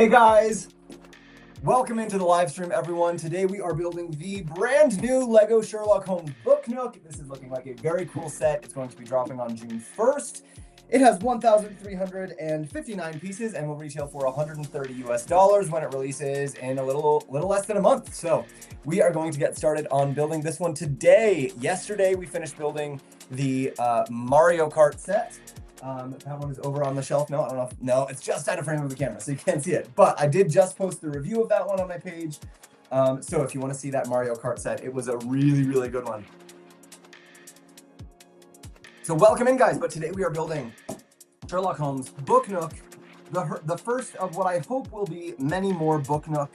Hey guys, welcome into the live stream, everyone. Today we are building the brand new Lego Sherlock Holmes book Nook. This is looking like a very cool set. It's going to be dropping on June 1st. It has 1,359 pieces and will retail for $130 when it releases in a little less than a month. So we are going to get started on building this one today. Yesterday we finished building the Mario Kart set. That one is over on the shelf. No, I don't know. No, it's just out of frame of the camera, so you can't see it. But I did just post the review of that one on my page. So if you want to see that Mario Kart set, it was a really good one. So welcome in, guys. But today we are building Sherlock Holmes Book Nook, the first of what I hope will be many more Book Nook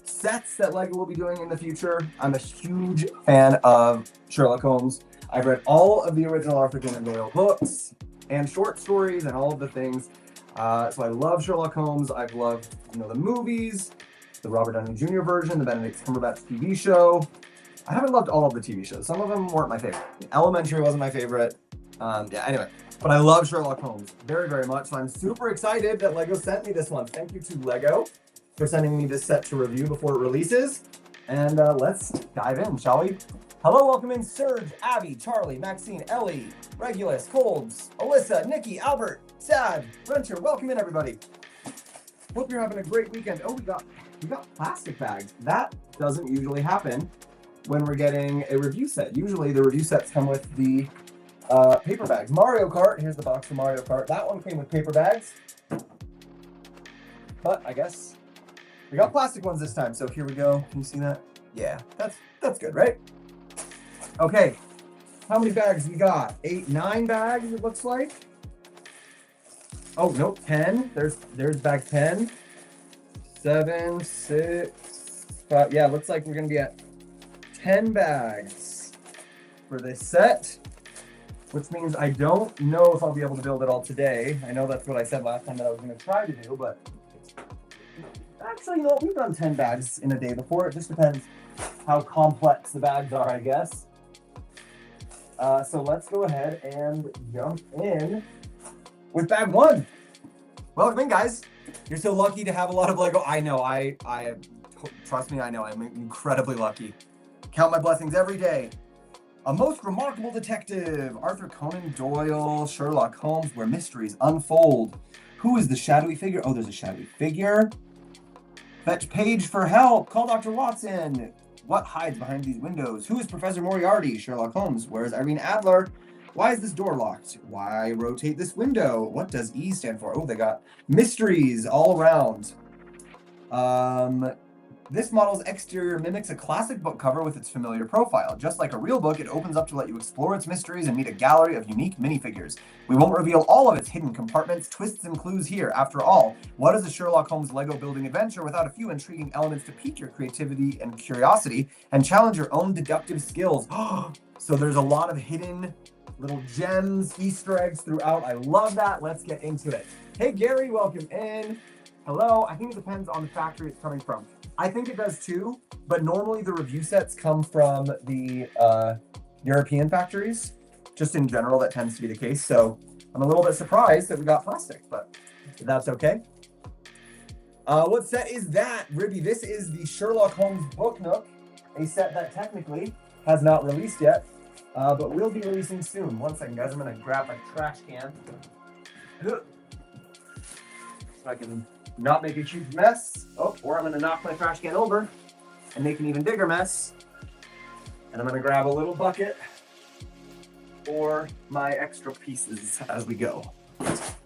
sets that LEGO will be doing in the future. I'm a huge fan of Sherlock Holmes. I've read all of the original Arthur Conan Doyle books and short stories and all of the things. So I love Sherlock Holmes. I've loved, the movies, the Robert Downey Jr. version, the Benedict Cumberbatch TV show. I haven't loved all of the TV shows. Some of them weren't my favorite. Elementary wasn't my favorite. Anyway, but I love Sherlock Holmes very much. So I'm super excited that LEGO sent me this one. Thank you to LEGO for sending me this set to review before it releases. And let's dive in, shall we? Hello, welcome in Serge, Abby, Charlie, Maxine, Ellie, Regulus, Colbs, Alyssa, Nikki, Albert, Sad, Renter. Welcome in, everybody. Hope you're having a great weekend. Oh, we got plastic bags. That doesn't usually happen when we're getting a review set. Usually the review sets come with the paper bags. Mario Kart, here's the box for Mario Kart. That one came with paper bags. But I guess we got plastic ones this time. So here we go. Can you see that? Yeah, that's good, right? Okay, how many bags we got? 9 bags, it looks like. Oh, nope, 10. There's bag 10. 7, 6, 5. Yeah, looks like we're going to be at 10 bags for this set, which means I don't know if I'll be able to build it all today. I know that's what I said last time that I was going to try to do, but actually, we've done 10 bags in a day before. It just depends how complex the bags are, I guess. So let's go ahead and jump in with bag 1. Welcome in, guys. You're so lucky to have a lot of LEGO. I know, I trust me, I know, I'm incredibly lucky. Count my blessings every day. A most remarkable detective, Arthur Conan Doyle, Sherlock Holmes, where mysteries unfold. Who is the shadowy figure? Oh, there's a shadowy figure. Fetch page for help. Call Dr. Watson. What hides behind these windows? Who is Professor Moriarty? Sherlock Holmes. Where is Irene Adler? Why is this door locked? Why rotate this window? What does E stand for? Oh, they got mysteries all around. This model's exterior mimics a classic book cover with its familiar profile. Just like a real book, it opens up to let you explore its mysteries and meet a gallery of unique minifigures. We won't reveal all of its hidden compartments, twists, and clues here. After all, what is a Sherlock Holmes Lego building adventure without a few intriguing elements to pique your creativity and curiosity and challenge your own deductive skills? So there's a lot of hidden little gems, Easter eggs throughout. I love that. Let's get into it. Hey, Gary, welcome in. Hello. I think it depends on the factory it's coming from. I think it does too, but normally the review sets come from the European factories. Just in general, that tends to be the case. So I'm a little bit surprised that we got plastic, but that's okay. What set is that, Ribby? This is the Sherlock Holmes Book Nook, a set that technically has not released yet, but will be releasing soon. One second, guys. I'm going to grab my trash can so I can not make a huge mess. Oh, or I'm going to knock my trash can over and make an even bigger mess. And I'm going to grab a little bucket for my extra pieces as we go.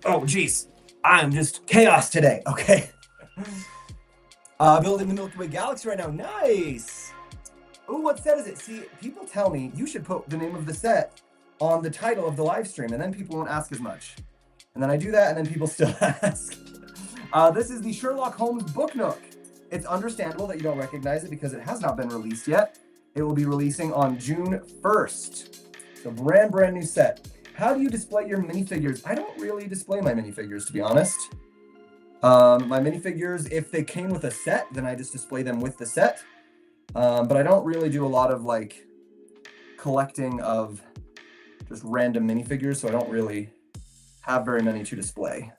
Oh, geez. I'm just chaos today. Okay. Building the Milky Way Galaxy right now. Nice. Oh, what set is it? See, people tell me you should put the name of the set on the title of the live stream, and then people won't ask as much. And then I do that, and then people still ask. This is the Sherlock Holmes Book Nook. It's understandable that you don't recognize it because it has not been released yet. It will be releasing on June 1st. So brand new set. How do you display your minifigures? I don't really display my minifigures, to be honest. My minifigures, if they came with a set, then I just display them with the set. But I don't really do a lot of collecting of just random minifigures, so I don't really have very many to display.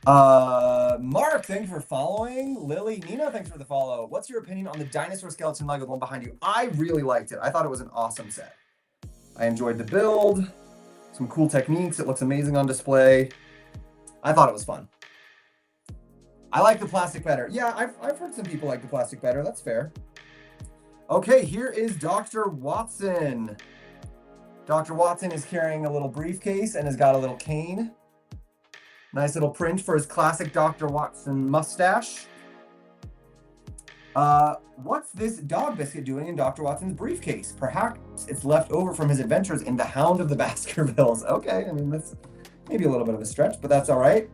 Mark, thanks for following. Lily, Nina, thanks for the follow. What's your opinion on the dinosaur skeleton Lego, the one behind you? I really liked it. I thought it was an awesome set. I enjoyed the build, some cool techniques. It looks amazing on display. I thought it was fun. I like the plastic better. Yeah, I've heard some people like the plastic better. That's fair. Okay, here is Dr. Watson. Dr. Watson is carrying a little briefcase and has got a little cane. Nice little print for his classic Dr. Watson mustache. What's this dog biscuit doing in Dr. Watson's briefcase? Perhaps it's left over from his adventures in The Hound of the Baskervilles. Okay, I mean, that's maybe a little bit of a stretch, but that's all right.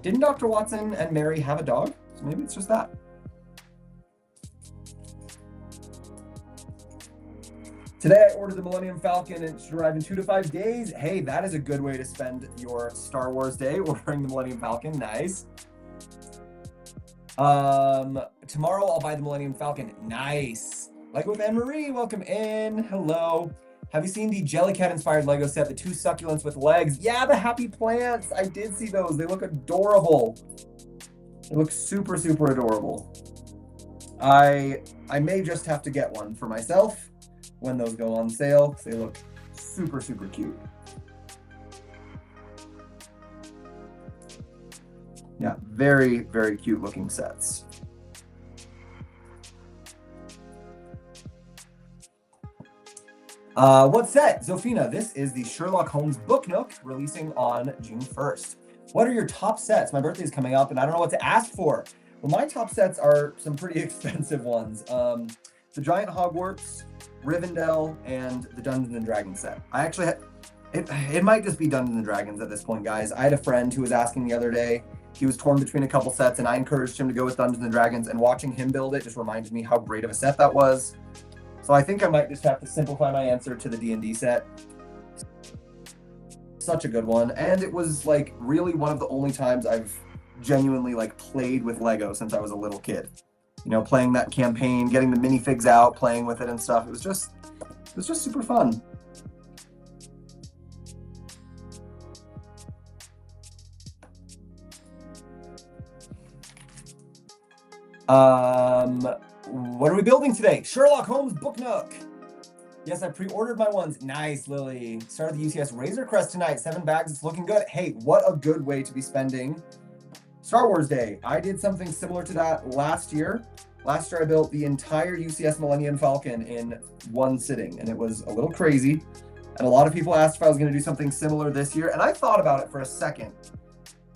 Didn't Dr. Watson and Mary have a dog? So maybe it's just that. Today I ordered the Millennium Falcon and it should arrive in 2 to 5 days. Hey, that is a good way to spend your Star Wars day, ordering the Millennium Falcon. Nice. Tomorrow I'll buy the Millennium Falcon. Nice. Lego with Anne-Marie, welcome in. Hello. Have you seen the Jellycat inspired Lego set, the 2 succulents with legs? Yeah, the happy plants. I did see those. They look adorable. They look super, super adorable. I may just have to get one for myself when those go on sale, because they look super, super cute. Yeah, very, very cute looking sets. What set? Zofina, this is the Sherlock Holmes book Nook, releasing on June 1st. What are your top sets? My birthday is coming up and I don't know what to ask for. Well, my top sets are some pretty expensive ones. The Giant Hogwarts, Rivendell, and the Dungeons and Dragons set. I actually had, it might just be Dungeons and Dragons at this point, guys. I had a friend who was asking the other day, he was torn between a couple sets and I encouraged him to go with Dungeons and Dragons, and watching him build it just reminds me how great of a set that was. So I think I might just have to simplify my answer to the D&D set. Such a good one. And it was like really one of the only times I've genuinely like played with Lego since I was a little kid. You know, playing that campaign, getting the minifigs out, playing with it and stuff. It was just super fun. What are we building today? Sherlock Holmes book Nook. Yes, I pre-ordered my ones. Nice, Lily. Started the UCS Razor Crest tonight. 7 bags. It's looking good. Hey, what a good way to be spending Star Wars Day. I did something similar to that last year. Last year, I built the entire UCS Millennium Falcon in one sitting, and it was a little crazy. And a lot of people asked if I was going to do something similar this year, and I thought about it for a second.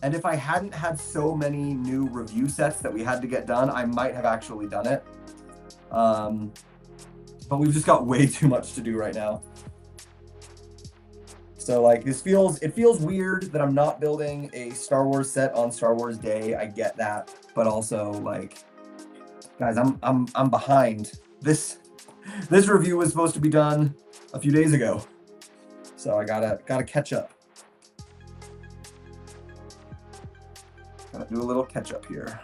And if I hadn't had so many new review sets that we had to get done, I might have actually done it. But we've just got way too much to do right now. So like it feels weird that I'm not building a Star Wars set on Star Wars Day. I get that, but also like, guys, I'm behind. This review was supposed to be done a few days ago, so I gotta catch up. Gotta do a little catch up here.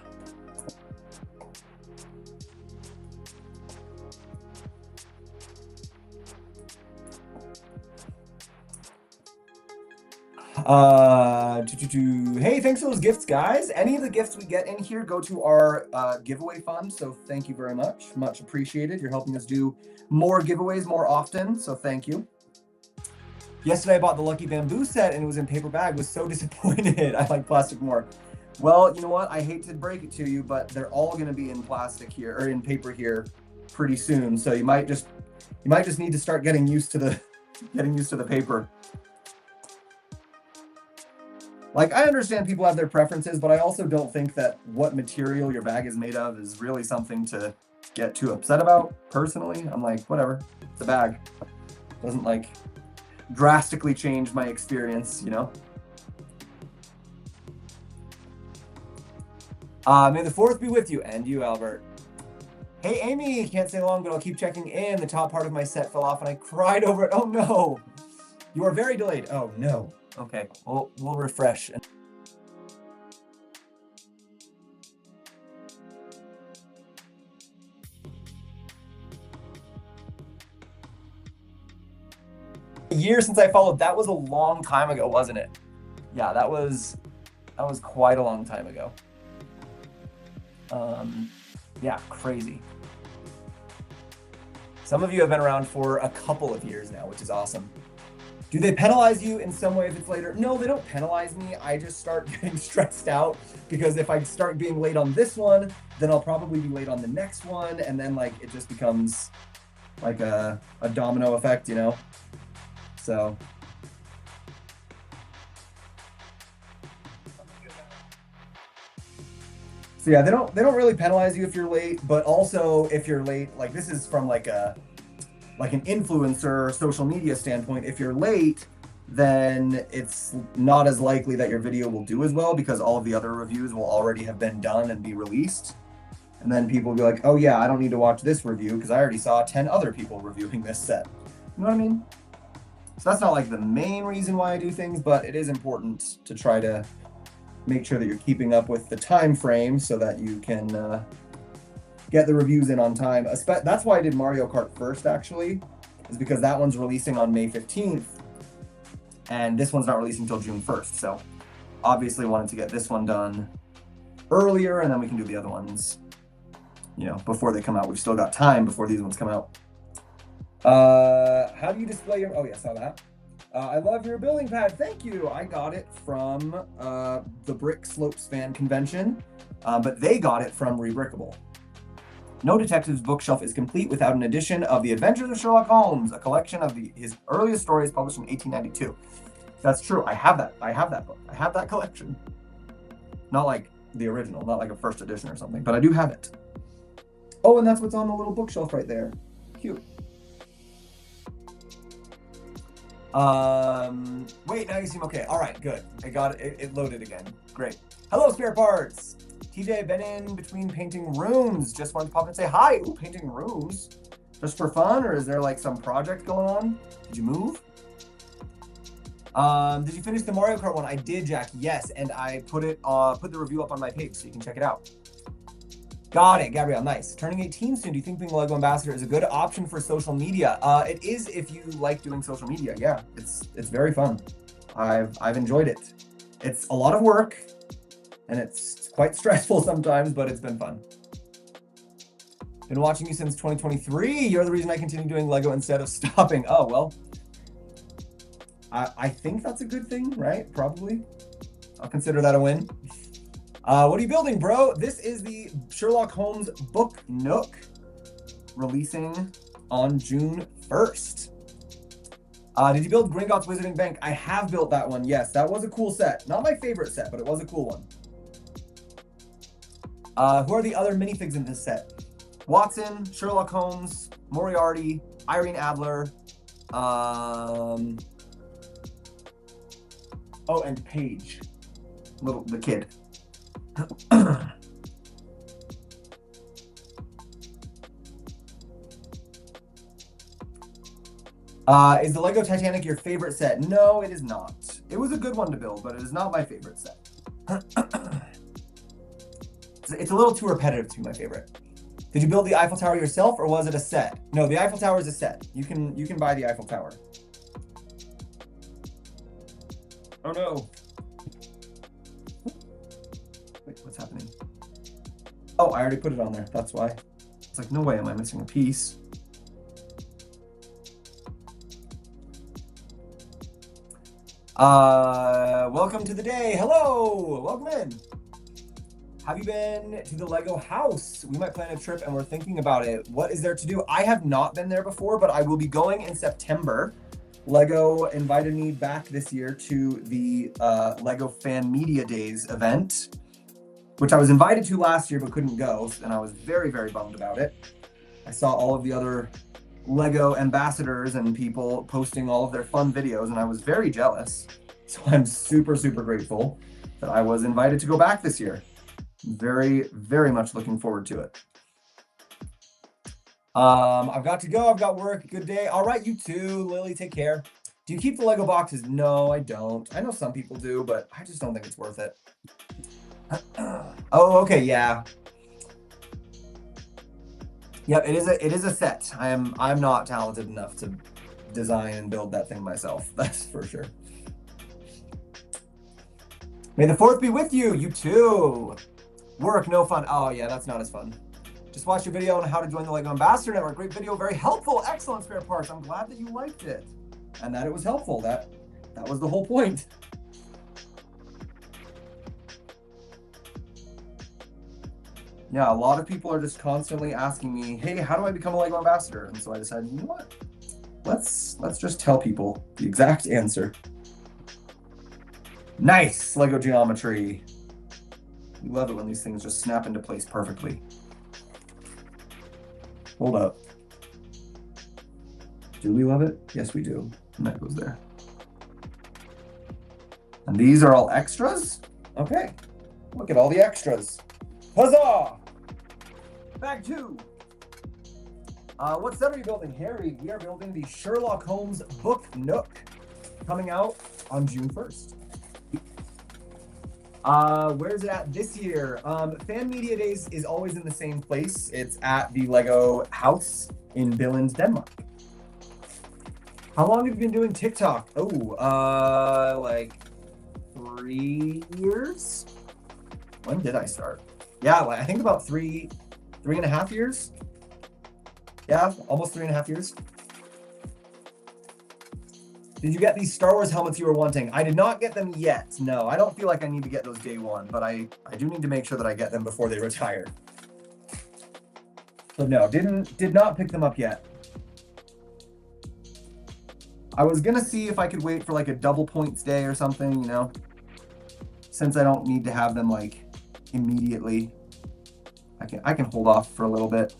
Hey, thanks for those gifts, guys. Any of the gifts we get in here go to our giveaway fund, so thank you very much. Much appreciated. You're helping us do more giveaways more often, so thank you. Yesterday I bought the Lucky Bamboo set and it was in paper bag. Was so disappointed. I like plastic more. Well, you know what? I hate to break it to you, but they're all going to be in plastic here, or in paper here, pretty soon. So you might just need to start getting used to the paper. Like, I understand people have their preferences, but I also don't think that what material your bag is made of is really something to get too upset about. Personally, I'm like, whatever, it's a bag. It doesn't like drastically change my experience, you know? May the 4th be with you, and you, Albert. Hey, Amy, can't stay long, but I'll keep checking in. The top part of my set fell off and I cried over it. Oh no, you are very delayed. Oh no. Okay, we'll refresh. A year since I followed. That was a long time ago, wasn't it? Yeah, that was That was quite a long time ago. Yeah, crazy. Some of you have been around for a couple of years now, which is awesome. Do they penalize you in some way if it's later? No, they don't penalize me. I just start getting stressed out because if I start being late on this one, then I'll probably be late on the next one. And then like it just becomes like a domino effect, you know? So. So yeah, they don't really penalize you if you're late, but also if you're late, like this is from like an influencer social media standpoint. If you're late, then it's not as likely that your video will do as well because all of the other reviews will already have been done and be released. And then people will be like, oh yeah, I don't need to watch this review because I already saw 10 other people reviewing this set. You know what I mean? So that's not like the main reason why I do things, but it is important to try to make sure that you're keeping up with the time frame so that you can get the reviews in on time. That's why I did Mario Kart first, actually, is because that one's releasing on May 15th, and this one's not releasing until June 1st. So obviously wanted to get this one done earlier, and then we can do the other ones, you know, before they come out. We've still got time before these ones come out. How do you display your... Oh, yeah, saw that. I love your building pad. Thank you. I got it from the Brick Slopes fan convention, but they got it from Rebrickable. No Detective's bookshelf is complete without an edition of The Adventures of Sherlock Holmes, a collection of his earliest stories published in 1892. That's true. I have that. I have that book. I have that collection. Not like the original, not like a first edition or something, but I do have it. Oh, and that's what's on the little bookshelf right there. Cute. Wait, now you seem okay. All right, good. I got it. It loaded again. Great. Hello, spare parts. TJ, been in between painting rooms. Just wanted to pop in and say hi. Ooh, painting rooms. Just for fun, or is there like some project going on? Did you move? Did you finish the Mario Kart one? I did, Jack. Yes, and I put the review up on my page so you can check it out. Got it, Gabrielle. Nice. Turning 18 soon. Do you think being a LEGO ambassador is a good option for social media? It is if you like doing social media. Yeah, it's very fun. I've enjoyed it. It's a lot of work, and it's quite stressful sometimes, but it's been fun. Been watching you since 2023. You're the reason I continue doing LEGO instead of stopping. Oh well. I think that's a good thing, right? Probably. I'll consider that a win. What are you building, bro? This is the Sherlock Holmes book Nook, releasing on June 1st. Did you build Gringotts Wizarding Bank? I have built that one, yes. That was a cool set. Not my favorite set, but it was a cool one. Who are the other minifigs in this set? Watson, Sherlock Holmes, Moriarty, Irene Adler, oh, and Paige, the kid. Is the Lego Titanic your favorite set? No, it is not. It was a good one to build, but it is not my favorite set. It's a little too repetitive to be my favorite. Did you build the Eiffel Tower yourself, or was it a set? No, the Eiffel Tower is a set. You can buy the Eiffel Tower. Oh no. Wait, what's happening? Oh, I already put it on there. That's why. It's like, no way am I missing a piece. Welcome to the day. Hello, welcome in. Have you been to the Lego house? We might plan a trip and we're thinking about it. What is there to do? I have not been there before, but I will be going in September. Lego invited me back this year to the Lego Fan Media Days event, which I was invited to last year but couldn't go, and I was very, very bummed about it. I saw all of the other Lego ambassadors and people posting all of their fun videos, and I was very jealous. So I'm super, super grateful that I was invited to go back this year. Very, very much looking forward to it. I've got to go. I've got work. Good day. All right, you too, Lily. Take care. Do you keep the Lego boxes? No, I don't. I know some people do, but I just don't think it's worth it. Oh, okay, yeah. Yep, it is a set. I'm not talented enough to design and build that thing myself. That's for sure. May the 4th be with you. You too. Work, no fun. Oh, yeah, that's not as fun. Just watched your video on how to join the LEGO Ambassador Network. Great video, very helpful. Excellent spare parts. I'm glad that you liked it and that it was helpful. That was the whole point. Yeah, a lot of people are just constantly asking me, hey, how do I become a LEGO ambassador? And so I decided, you know what? Let's just tell people the exact answer. Nice LEGO geometry. We love it when these things just snap into place perfectly. Hold up. Do we love it? Yes, we do. And that goes there. And these are all extras? Okay. Look at all the extras. Huzzah! Bag 2. What set are you building, Harry? We are building the Sherlock Holmes book Nook, coming out on June 1st. Where's it at this year? Fan Media Days is always in the same place. It's at the Lego house in Billund, Denmark. How long have you been doing TikTok? Oh, like 3 years? When did I start? Yeah, I think about three and a half years. Yeah, almost 3.5 years. Did you get these Star Wars helmets you were wanting? I did not get them yet. No, I don't feel like I need to get those day one, but I do need to make sure that I get them before they retire. But no, did not pick them up yet. I was gonna see if I could wait for like a double points day or something, you know, since I don't need to have them like immediately. I can hold off for a little bit.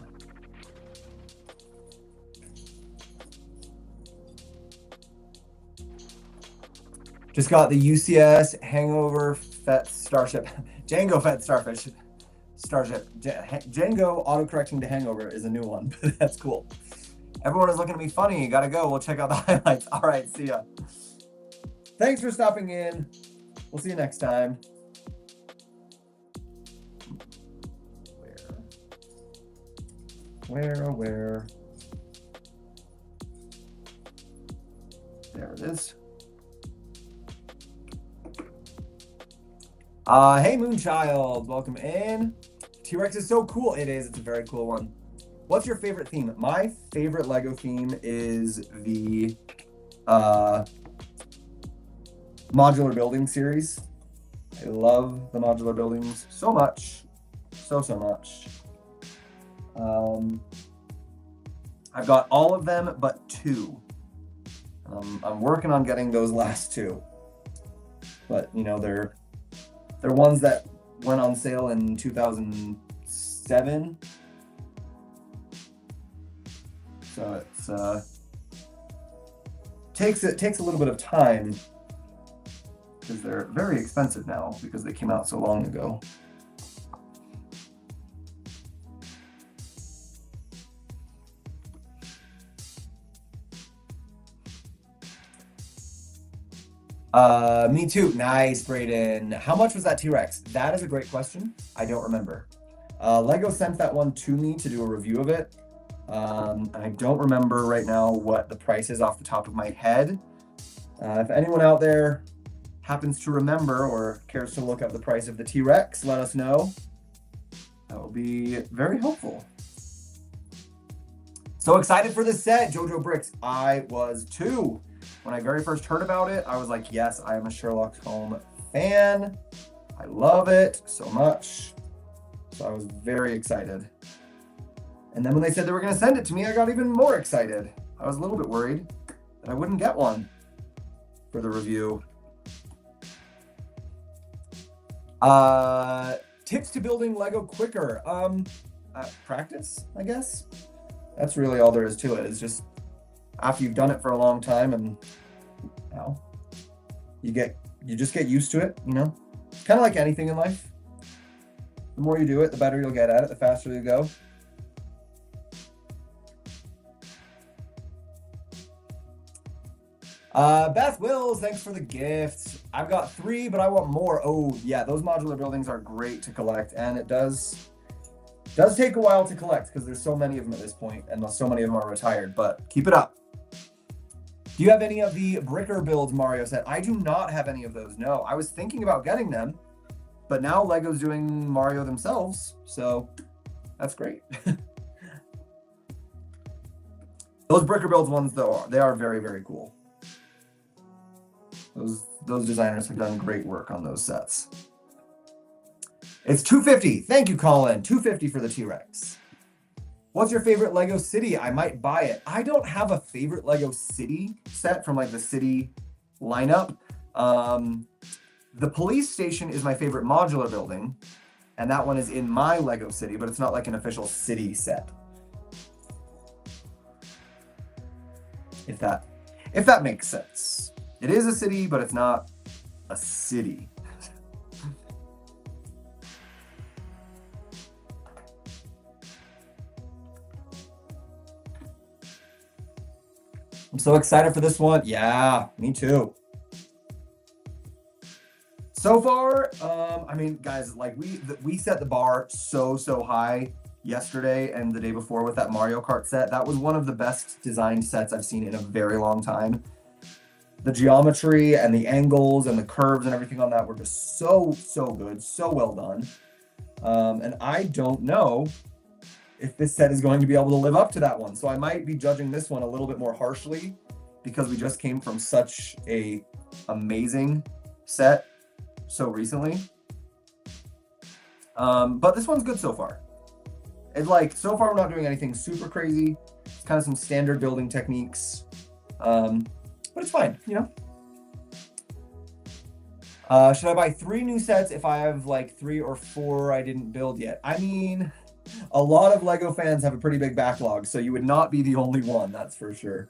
Just got the UCS Hangover Fett Starship, Django Fett Starfish Starship. Django autocorrecting to Hangover is a new one, but that's cool. Everyone is looking at me funny. Gotta go. We'll check out the highlights. All right, see ya. Thanks for stopping in. We'll see you next time. Where? There it is. Hey Moonchild, welcome in. T-Rex is so cool. It is. It's a very cool one. What's your favorite theme? My favorite Lego theme is the modular building series. I love the modular buildings so much. So much. I've got all of them but 2. I'm working on getting those last 2. But, you know, they're ones that went on sale in 2007. So it's takes a little bit of time because they're very expensive now because they came out so long ago. Me too. Nice, Brayden. How much was that T-Rex? That is a great question. I don't remember. Lego sent that one to me to do a review of it. I don't remember right now what the price is off the top of my head. If anyone out there happens to remember or cares to look up the price of the T-Rex, let us know. That will be very helpful. So excited for this set, Jojo Bricks. I was too. When I very first heard about it, I was like, yes, I am a Sherlock Holmes fan. I love it so much. So I was very excited. And then when they said they were going to send it to me, I got even more excited. I was a little bit worried that I wouldn't get one for the review. Tips to building Lego quicker. Practice, I guess. That's really all there is to it. It's just after you've done it for a long time and you know, you just get used to it, you know? It's kind of like anything in life. The more you do it, the better you'll get at it, the faster you go. Beth Wills, thanks for the gifts. I've got 3, but I want more. Oh, yeah, those modular buildings are great to collect, and it does take a while to collect because there's so many of them at this point, and so many of them are retired, but keep it up. Do you have any of the Bricker Builds Mario set? I do not have any of those, no. I was thinking about getting them, but now LEGO's doing Mario themselves, so that's great. Those Bricker Builds ones, though, they are very, very cool. Those designers have done great work on those sets. It's $250. Thank you, Colin. $250 for the T-Rex. What's your favorite Lego city? I might buy it. I don't have a favorite Lego city set from like the city lineup. The police station is my favorite modular building, and that one is in my Lego city, but it's not like an official city set. If that makes sense. It is a city, but it's not a city. I'm so excited for this one. Yeah, me too. So far, I mean, guys, like we set the bar so high yesterday and the day before with that Mario Kart set. That was one of the best designed sets I've seen in a very long time. The geometry and the angles and the curves and everything on that were just so good, so well done. And I don't know if this set is going to be able to live up to that one. So I might be judging this one a little bit more harshly because we just came from such a amazing set so recently. But this one's good so far. It's like, so far we're not doing anything super crazy. It's kind of some standard building techniques. But it's fine, you know? Should I buy 3 new sets if I have like 3 or 4 I didn't build yet? I mean, a lot of LEGO fans have a pretty big backlog, so you would not be the only one, that's for sure.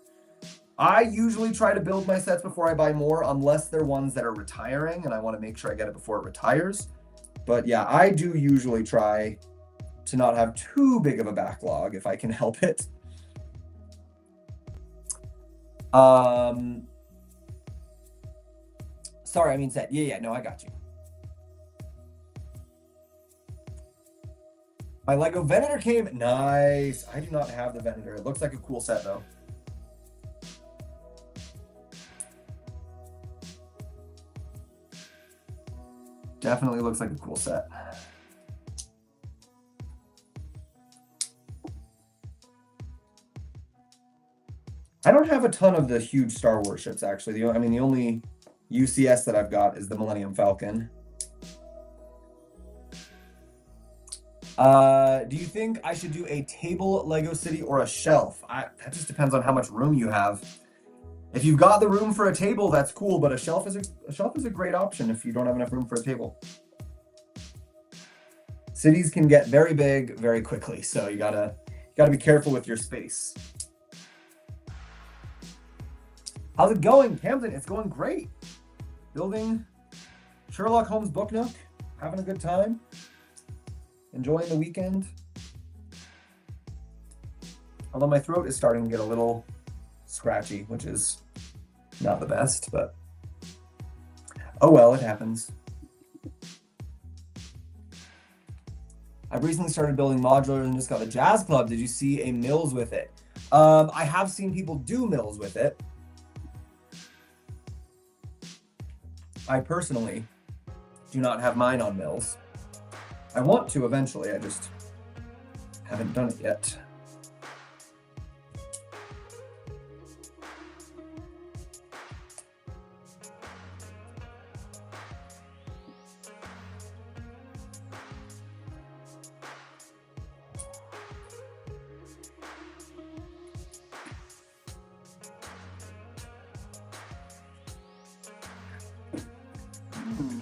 I usually try to build my sets before I buy more, unless they're ones that are retiring, and I want to make sure I get it before it retires. But yeah, I do usually try to not have too big of a backlog if I can help it. Sorry, I mean set. Yeah, no, I got you. My Lego Venator came. Nice. I do not have the Venator. It looks like a cool set, though. Definitely looks like a cool set. I don't have a ton of the huge Star Wars ships, actually. The only UCS that I've got is the Millennium Falcon. Do you think I should do a table Lego city or a shelf? That just depends on how much room you have. If you've got the room for a table, that's cool, but a shelf is a great option if you don't have enough room for a table. Cities can get very big very quickly, so you gotta be careful with your space. How's it going, Camden? It's going great. Building Sherlock Holmes book Nook, having a good time, enjoying the weekend. Although my throat is starting to get a little scratchy, which is not the best, but oh well, it happens. I've recently started building modulars and just got a jazz club. Did you see a Mills with it? I have seen people do Mills with it. I personally do not have mine on Mills. I want to eventually, I just haven't done it yet.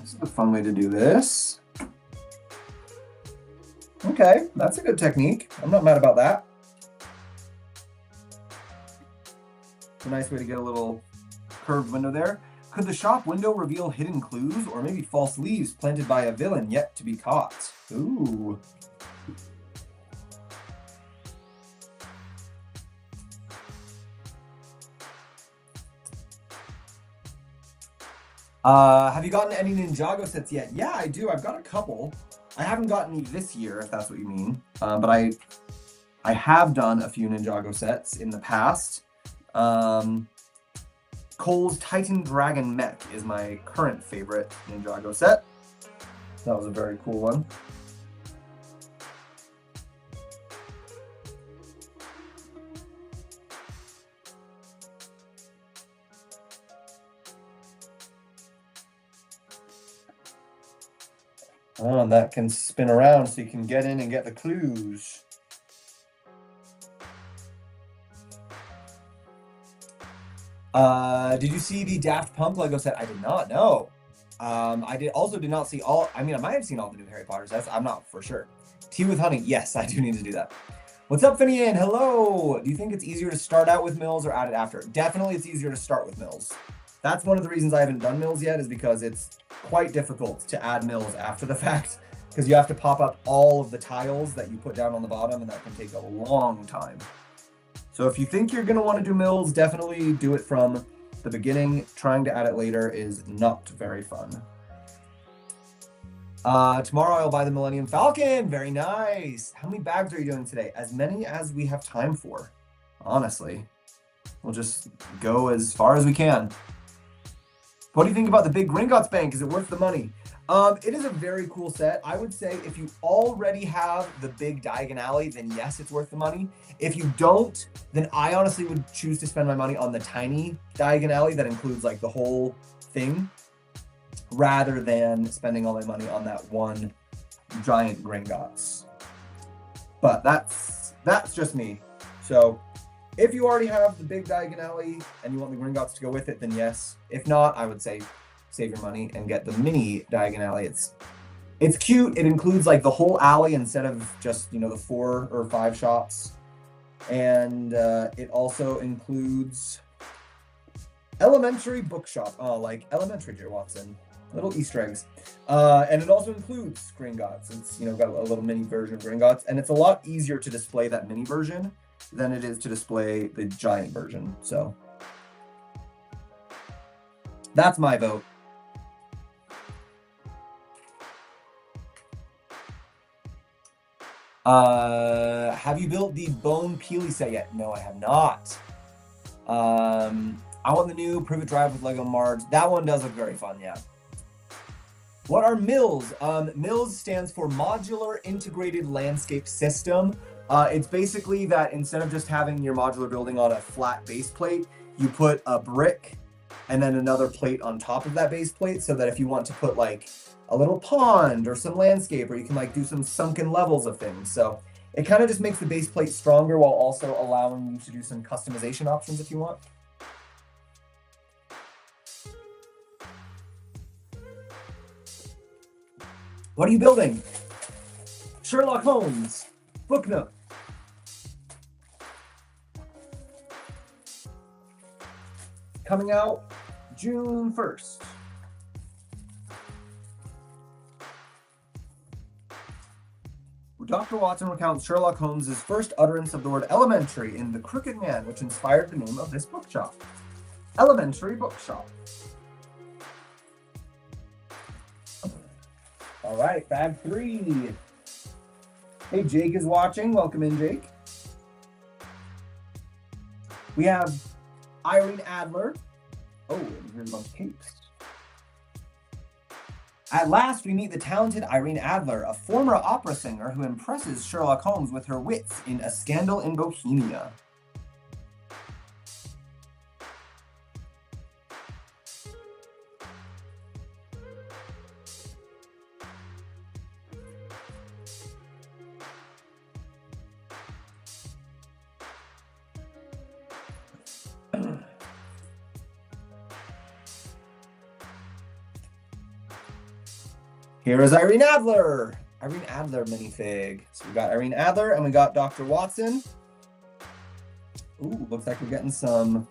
This is a fun way to do this. Okay, that's a good technique. I'm not mad about that. It's a nice way to get a little curved window there. Could the shop window reveal hidden clues or maybe false leaves planted by a villain yet to be caught? Ooh. Have you gotten any Ninjago sets yet? Yeah, I do. I've got a couple. I haven't gotten any this year, if that's what you mean. But I have done a few Ninjago sets in the past. Cole's Titan Dragon Mech is my current favorite Ninjago set. That was a very cool one. Oh, and that can spin around so you can get in and get the clues. Did you see the Daft Punk Lego set? I did not know. I did not see all. I mean, I might have seen all the new Harry Potter sets. I'm not for sure. Tea with honey. Yes, I do need to do that. What's up, Finian? Hello. Do you think it's easier to start out with mills or add it after? Definitely, it's easier to start with mills. That's one of the reasons I haven't done mills yet, is because it's quite difficult to add mills after the fact, because you have to pop up all of the tiles that you put down on the bottom, and that can take a long time. So if you think you're going to want to do mills, definitely do it from the beginning. Trying to add it later is not very fun. Tomorrow I'll buy the Millennium Falcon. Very nice. How many bags are you doing today? As many as we have time for, honestly. We'll just go as far as we can. What do you think about the big Gringotts Bank? Is it worth the money? It is a very cool set. I would say if you already have the big Diagon Alley, then yes, it's worth the money. If you don't, then I honestly would choose to spend my money on the tiny Diagon Alley that includes like the whole thing, rather than spending all my money on that one giant Gringotts. But that's just me. So if you already have the big Diagon Alley and you want the Gringotts to go with it, then yes. If not, I would say save your money and get the mini Diagon Alley. It's cute. It includes like the whole alley instead of just, you know, the 4 or 5 shops. And it also includes elementary bookshop. Oh, like elementary, dear Watson. Little Easter eggs. And it also includes Gringotts. It's, you know, got a little mini version of Gringotts. And it's a lot easier to display that mini version than it is to display the giant version. So that's my vote. Have you built the Bone Peely set yet? No, I have not. I want the new Privet Drive with Lego Marge. That one does look very fun, yeah. What are MILS? MILS stands for Modular Integrated Landscape System. It's basically that instead of just having your modular building on a flat base plate, you put a brick and then another plate on top of that base plate, so that if you want to put like a little pond or some landscape, or you can like do some sunken levels of things. So it kind of just makes the base plate stronger while also allowing you to do some customization options if you want. What are you building? Sherlock Holmes, Book Nook. Coming out June 1st. Dr. Watson recounts Sherlock Holmes' first utterance of the word elementary in The Crooked Man, which inspired the name of this bookshop. Elementary Bookshop. All right, bag 3. Hey, Jake is watching. Welcome in, Jake. We have Irene Adler. Oh, and here's a bunch of capes. At last, we meet the talented Irene Adler, a former opera singer who impresses Sherlock Holmes with her wits in A Scandal in Bohemia. Here is Irene Adler. Irene Adler minifig. So we got Irene Adler and we got Dr. Watson. Ooh, looks like we're getting some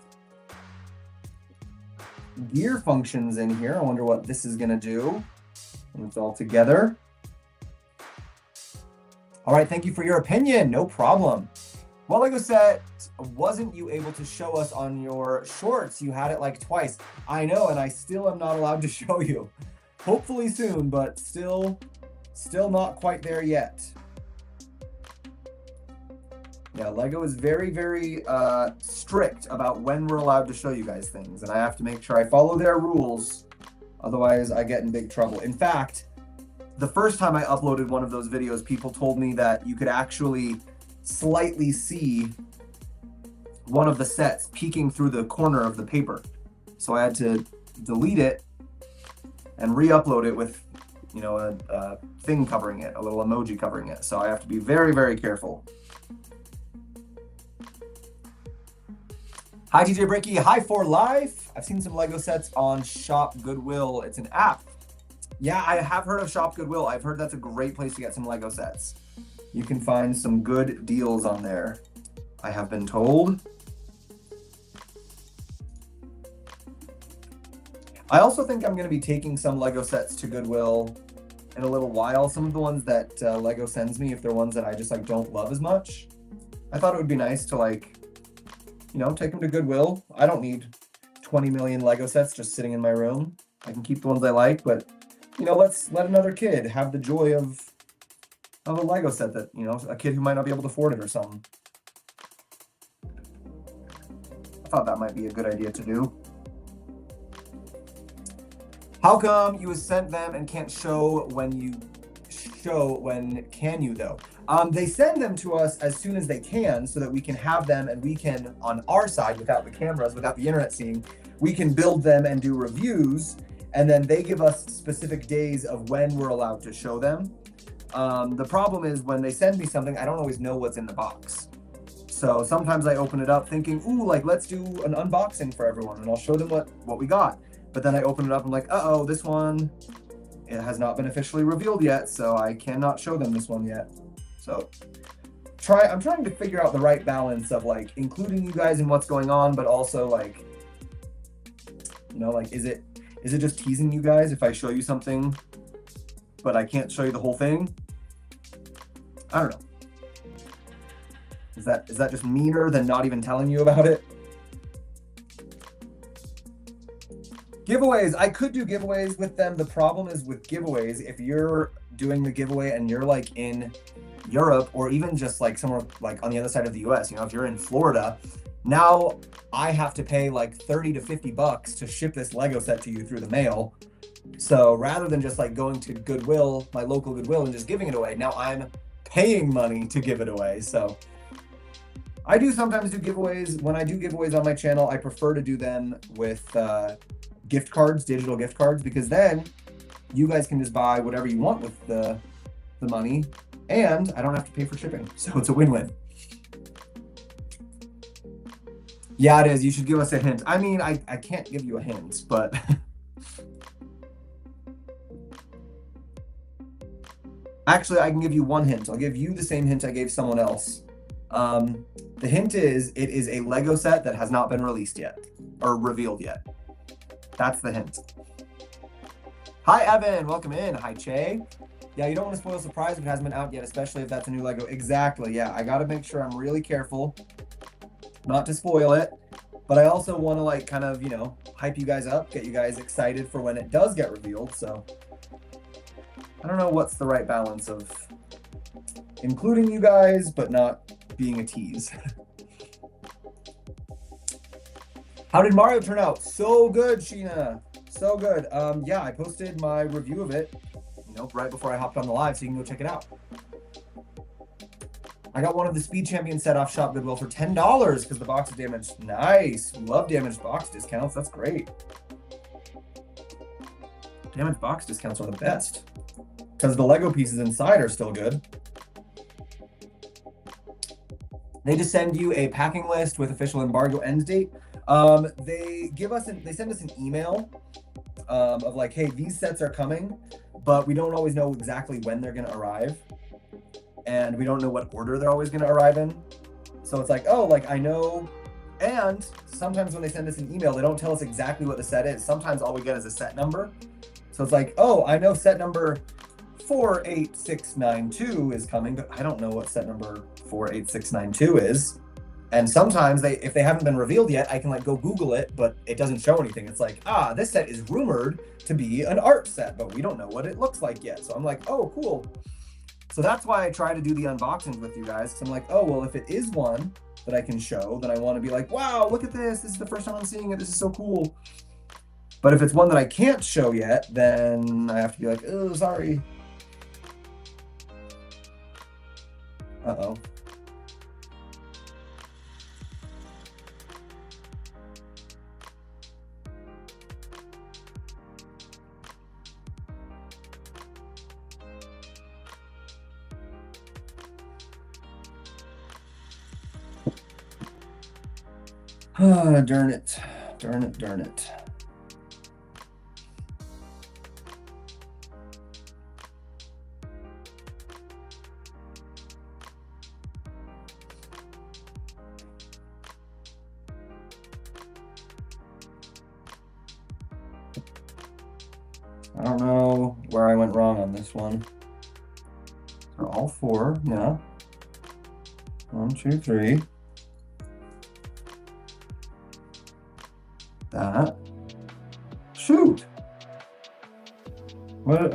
gear functions in here. I wonder what this is going to do when it's all together. All right, thank you for your opinion. No problem. What Lego set wasn't you able to show us on your shorts? You had it like twice. I know, and I still am not allowed to show you. Hopefully soon, but still not quite there yet. Yeah, Lego is very, very strict about when we're allowed to show you guys things, and I have to make sure I follow their rules. Otherwise, I get in big trouble. In fact, the first time I uploaded one of those videos, people told me that you could actually slightly see one of the sets peeking through the corner of the paper. So I had to delete it and re-upload it with, you know, a thing covering it, a little emoji covering it. So I have to be very, very careful. Hi, TJ Bricky. Hi, For Life. I've seen some Lego sets on Shop Goodwill. It's an app. Yeah, I have heard of Shop Goodwill. I've heard that's a great place to get some Lego sets. You can find some good deals on there, I have been told. I also think I'm going to be taking some Lego sets to Goodwill in a little while. Some of the ones that Lego sends me, if they're ones that I just like don't love as much, I thought it would be nice to like, you know, take them to Goodwill. I don't need 20 million Lego sets just sitting in my room. I can keep the ones I like, but you know, let's let another kid have the joy of a Lego set that, you know, a kid who might not be able to afford it or something. I thought that might be a good idea to do. How come you sent them and can't show when can you though? They send them to us as soon as they can so that we can have them and we can, on our side, without the cameras, without the internet seeing, we can build them and do reviews, and then they give us specific days of when we're allowed to show them. The problem is when they send me something, I don't always know what's in the box. So sometimes I open it up thinking, ooh, like let's do an unboxing for everyone and I'll show them what we got. But then I open it up, I'm like, uh-oh, this one, it has not been officially revealed yet, so I cannot show them this one yet. So I'm trying to figure out the right balance of like including you guys in what's going on, but also like, you know, like is it just teasing you guys if I show you something, but I can't show you the whole thing? I don't know. Is that just meaner than not even telling you about it? Giveaways, I could do giveaways with them. The problem is with giveaways, if you're doing the giveaway and you're like in Europe or even just like somewhere like on the other side of the US, you know, if you're in Florida, now I have to pay like 30 to 50 bucks to ship this Lego set to you through the mail. So rather than just like going to Goodwill, my local Goodwill, and just giving it away, now I'm paying money to give it away. So I do sometimes do giveaways. When I do giveaways on my channel, I prefer to do them with gift cards, digital gift cards, because then you guys can just buy whatever you want with the money and I don't have to pay for shipping. So it's a win-win. Yeah, it is. You should give us a hint. I mean, I can't give you a hint, but actually I can give you one hint. I'll give you the same hint I gave someone else. The hint is it is a Lego set that has not been released yet or revealed yet. That's the hint. Hi, Evan. Welcome in. Hi, Che. Yeah, you don't want to spoil a surprise if it hasn't been out yet, especially if that's a new Lego. Exactly. Yeah, I got to make sure I'm really careful not to spoil it. But I also want to like kind of, you know, hype you guys up, get you guys excited for when it does get revealed. So I don't know what's the right balance of including you guys, but not being a tease. How did Mario turn out? So good, Sheena. So good. Yeah, I posted my review of it, you know, right before I hopped on the live, so you can go check it out. I got one of the Speed Champion set off Shop Goodwill for $10 because the box is damaged. Nice. Love damaged box discounts. That's great. Damaged box discounts are the best because the Lego pieces inside are still good. They just send you a packing list with official embargo end date. They send us an email of like, hey, these sets are coming, but we don't always know exactly when they're gonna arrive. And we don't know what order they're always gonna arrive in. So it's like, oh, like I know. And sometimes when they send us an email, they don't tell us exactly what the set is. Sometimes all we get is a set number. So it's like, oh, I know set number 48692 is coming, but I don't know what set number 48692 is. And sometimes if they haven't been revealed yet, I can like go Google it, but it doesn't show anything. It's like, this set is rumored to be an art set, but we don't know what it looks like yet. So I'm like, oh, cool. So that's why I try to do the unboxings with you guys, because I'm like, oh, well, if it is one that I can show, then I want to be like, wow, look at this. This is the first time I'm seeing it. This is so cool. But if it's one that I can't show yet, then I have to be like, oh, sorry. Uh-oh. Ah, darn it. Darn it, darn it. I don't know where I went wrong on this one. So all four, yeah. 1, 2, 3. That. Shoot. What?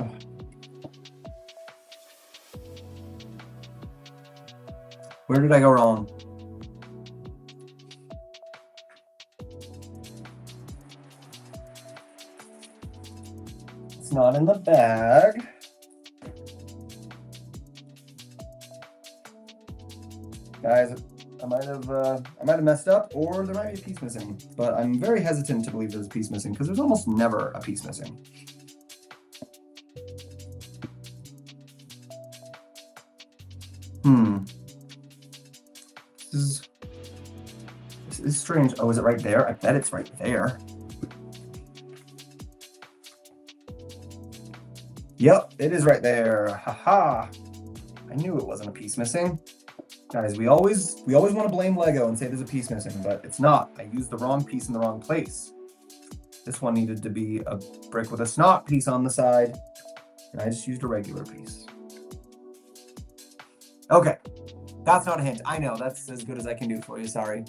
Where did I go wrong? It's not in the bag. Guys, I might have messed up, or there might be a piece missing, but I'm very hesitant to believe there's a piece missing because there's almost never a piece missing. This is strange. Oh, is it right there? I bet it's right there. Yep, it is right there. Haha. I knew it wasn't a piece missing. Guys, we always want to blame Lego and say there's a piece missing, but it's not. I used the wrong piece in the wrong place. This one needed to be a brick with a snot piece on the side, and I just used a regular piece. Okay, that's not a hint. I know, that's as good as I can do for you, sorry.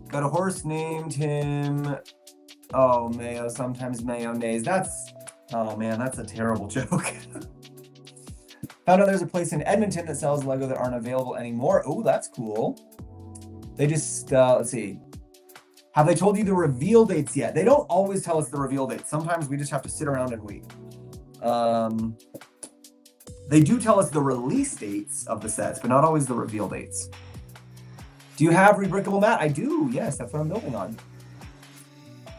Got a horse named him, oh, Mayo, sometimes mayonnaise. Oh man, that's a terrible joke. Found out there's a place in Edmonton that sells Lego that aren't available anymore. Oh, that's cool. They just, let's see. Have they told you the reveal dates yet? They don't always tell us the reveal dates. Sometimes we just have to sit around and wait. They do tell us the release dates of the sets, but not always the reveal dates. Do you have rebrickable mat? I do, yes, that's what I'm building on.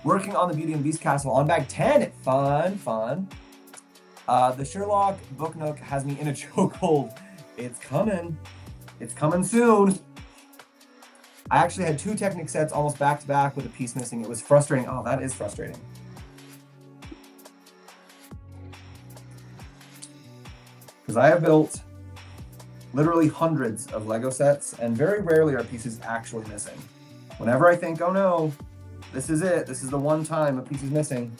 Working on the Beauty and Beast castle on bag 10. Fun. The Sherlock book Nook has me in a chokehold. It's coming. It's coming soon. I actually had 2 Technic sets almost back to back with a piece missing. It was frustrating. Oh, that is frustrating. Because I have built literally hundreds of Lego sets, and very rarely are pieces actually missing. Whenever I think, oh no, this is it, this is the one time a piece is missing,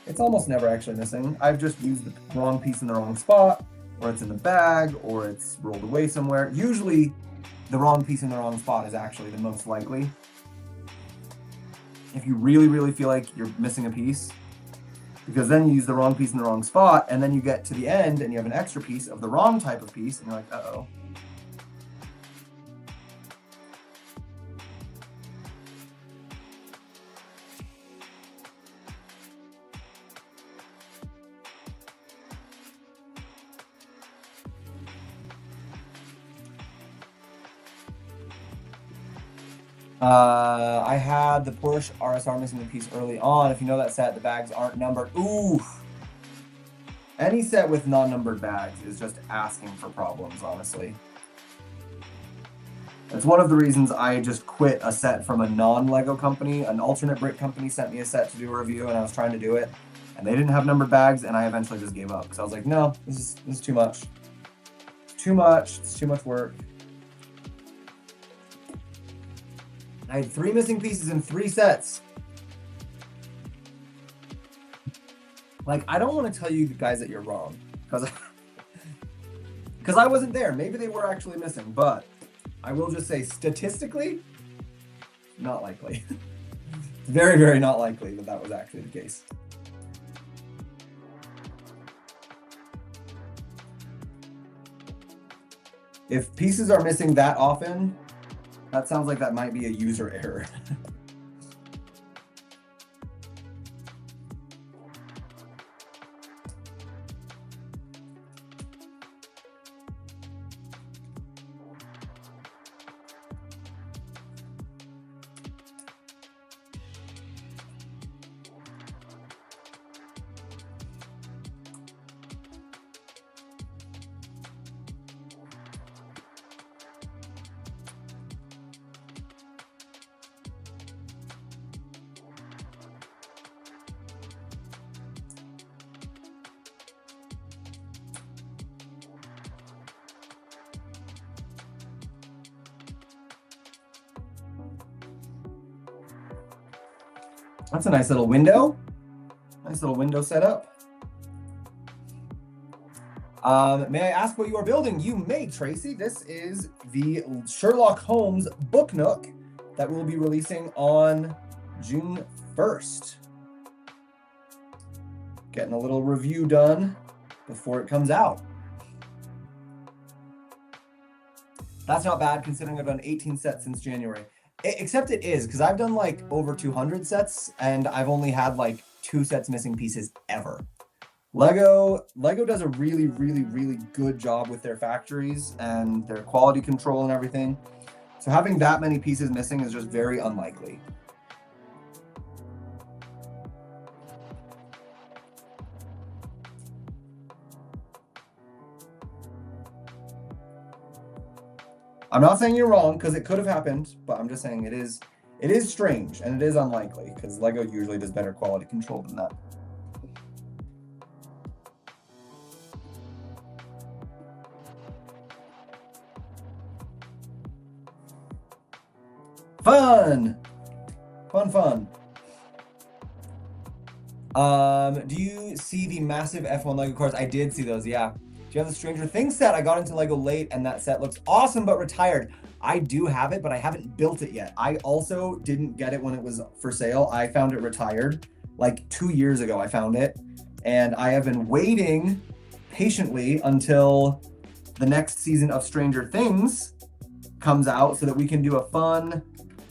it's almost never actually missing. I've just used the wrong piece in the wrong spot, or it's in the bag, or it's rolled away somewhere. Usually, the wrong piece in the wrong spot is actually the most likely. If you really feel like you're missing a piece, because then you use the wrong piece in the wrong spot, and then you get to the end and you have an extra piece of the wrong type of piece, and you're like, uh-oh. I had the Porsche RSR missing a piece early on. If you know that set, the bags aren't numbered. Ooh. Any set with non-numbered bags is just asking for problems, honestly. That's one of the reasons I just quit a set from a non-Lego company. An alternate brick company sent me a set to do a review, and I was trying to do it, and they didn't have numbered bags, and I eventually just gave up because I was like, no, this is too much. It's too much. It's too much work. I had 3 missing pieces in 3 sets. Like, I don't want to tell you guys that you're wrong, because I wasn't there. Maybe they were actually missing, but I will just say, statistically, not likely. Very not likely that that was actually the case. If pieces are missing that often, that sounds like that might be a user error. That's a nice little window. Nice little window setup. May I ask what you are building? You may, Tracy. This is the Sherlock Holmes book Nook that we'll be releasing on June 1st. Getting a little review done before it comes out. That's not bad considering I've done 18 sets since January. Except it is, because I've done like over 200 sets and I've only had like 2 sets missing pieces ever. Lego does a really, really, really good job with their factories and their quality control and everything. So having that many pieces missing is just very unlikely. I'm not saying you're wrong, because it could have happened, but I'm just saying it is strange and it is unlikely, because Lego usually does better quality control than that. Fun! Fun. Do you see the massive F1 Lego cars? I did see those, yeah. Do you have the Stranger Things set? I got into Lego late and that set looks awesome but retired. I do have it, but I haven't built it yet. I also didn't get it when it was for sale. I found it retired like 2 years ago. I found it and I have been waiting patiently until the next season of Stranger Things comes out so that we can do a fun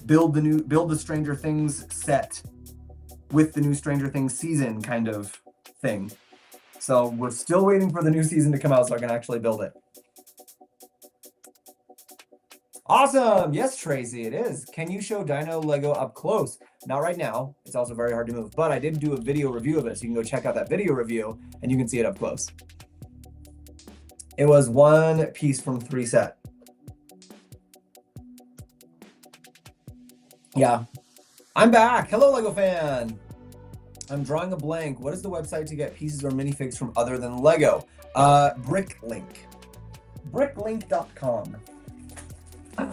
build the Stranger Things set with the new Stranger Things season kind of thing. So we're still waiting for the new season to come out so I can actually build it. Awesome! Yes, Tracy, it is. Can you show Dino Lego up close? Not right now. It's also very hard to move. But I did do a video review of it, so you can go check out that video review and you can see it up close. It was 1 piece from 3 set. Yeah. I'm back. Hello, Lego fan. I'm drawing a blank. What is the website to get pieces or minifigs from other than Lego? Bricklink. Bricklink.com.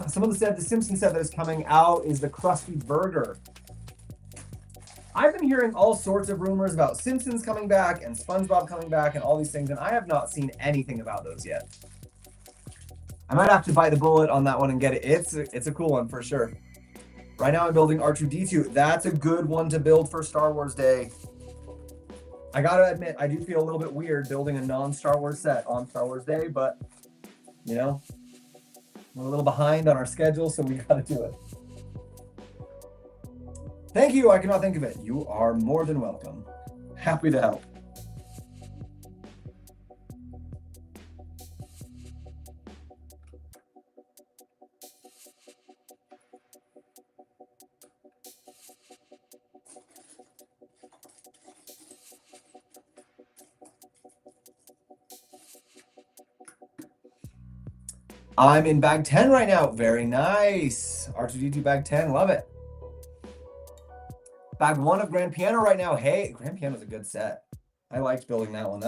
Someone said the Simpsons set that is coming out is the Krusty Burger. I've been hearing all sorts of rumors about Simpsons coming back and SpongeBob coming back and all these things, and I have not seen anything about those yet. I might have to bite the bullet on that one and get it. It's a cool one for sure. Right now I'm building R2-D2. That's a good one to build for Star Wars Day. I gotta admit, I do feel a little bit weird building a non-Star Wars set on Star Wars Day, but, you know, we're a little behind on our schedule, so we gotta do it. Thank you, I cannot think of it. You are more than welcome. Happy to help. I'm in bag 10 right now. Very nice. R2-D2 bag 10. Love it. Bag 1 of Grand Piano right now. Hey, Grand Piano's a good set. I liked building that one.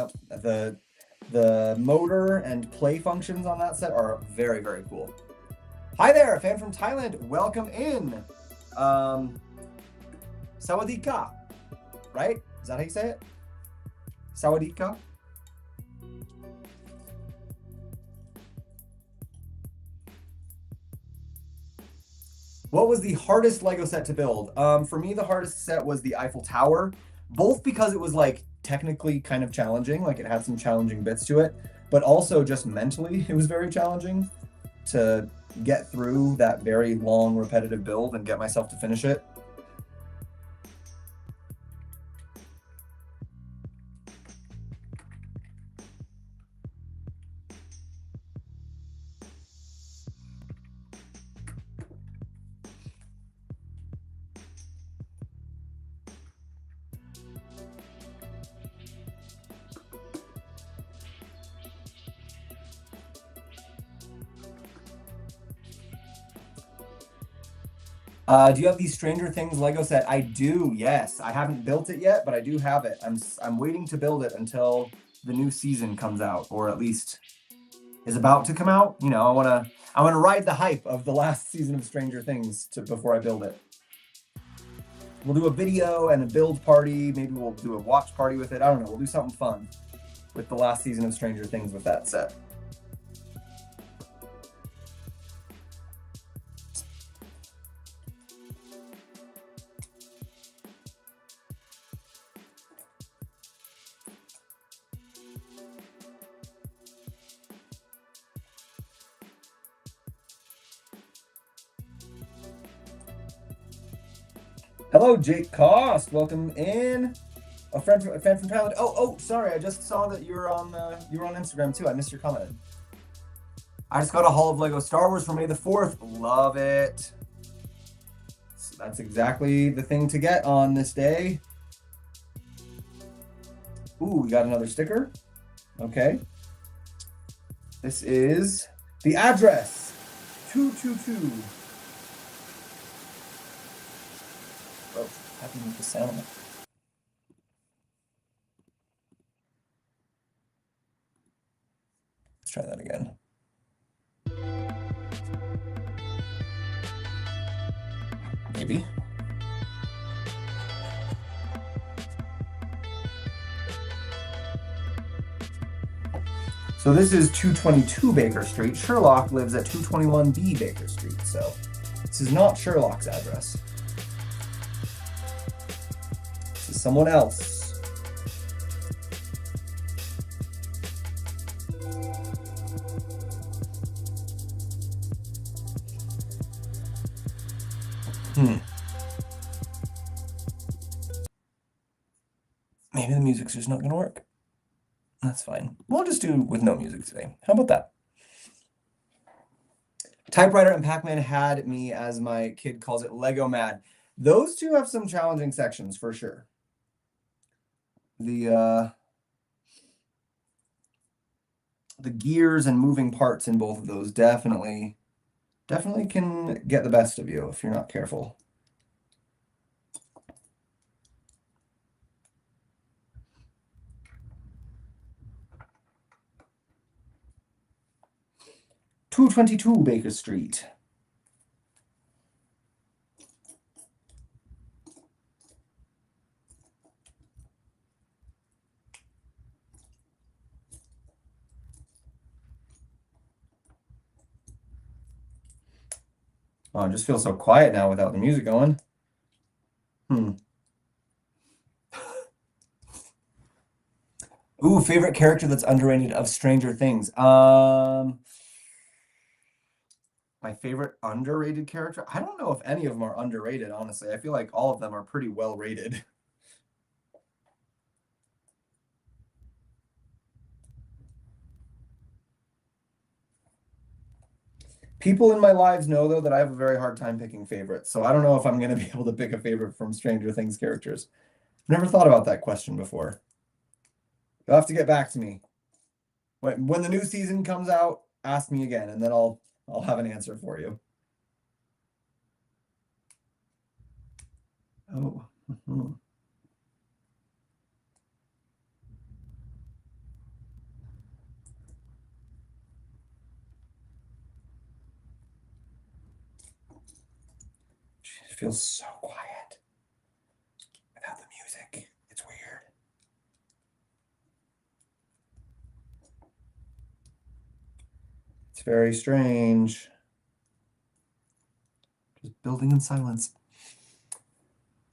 The motor and play functions on that set are very, very cool. Hi there, a fan from Thailand. Welcome in. Sawadika. Right? Is that how you say it? Sawadika? What was the hardest Lego set to build? For me, the hardest set was the Eiffel Tower, both because it was like technically kind of challenging, like it had some challenging bits to it, but also just mentally, it was very challenging. to get through that very long repetitive build and get myself to finish it. Do you have the Stranger Things Lego set? I do, yes. I haven't built it yet, but I do have it. I'm waiting to build it until the new season comes out, or at least is about to come out. You know, I wanna ride the hype of the last season of Stranger Things before I build it. We'll do a video and a build party. Maybe we'll do a watch party with it. I don't know. We'll do something fun with the last season of Stranger Things with that set. Hello, Jake Cost. Welcome in. A fan from Thailand. Oh, sorry. I just saw that you're on Instagram too. I missed your comment. I just got a haul of Lego Star Wars for May the 4th. Love it. So that's exactly the thing to get on this day. Ooh, we got another sticker. Okay. This is the address. 222. Oh, happy with the sound. Let's try that again. Maybe. So this is 222 Baker Street. Sherlock lives at 221B Baker Street. So this is not Sherlock's address. This is someone else. Maybe the music's just not going to work. That's fine. We'll just do with no music today. How about that? Typewriter and Pac-Man had me, as my kid calls it, Lego mad. Those two have some challenging sections for sure. The gears and moving parts in both of those definitely can get the best of you if you're not careful. $222 Baker Street. Oh, it just feels so quiet now without the music going. Ooh, favorite character that's underrated of Stranger Things. My favorite underrated character? I don't know if any of them are underrated, honestly. I feel like all of them are pretty well rated. People in my lives know, though, that I have a very hard time picking favorites. So I don't know if I'm going to be able to pick a favorite from Stranger Things characters. I've never thought about that question before. You'll have to get back to me. When the new season comes out, ask me again, and then I'll have an answer for you. Oh. It feels so quiet without the music. It's weird. It's very strange. Just building in silence.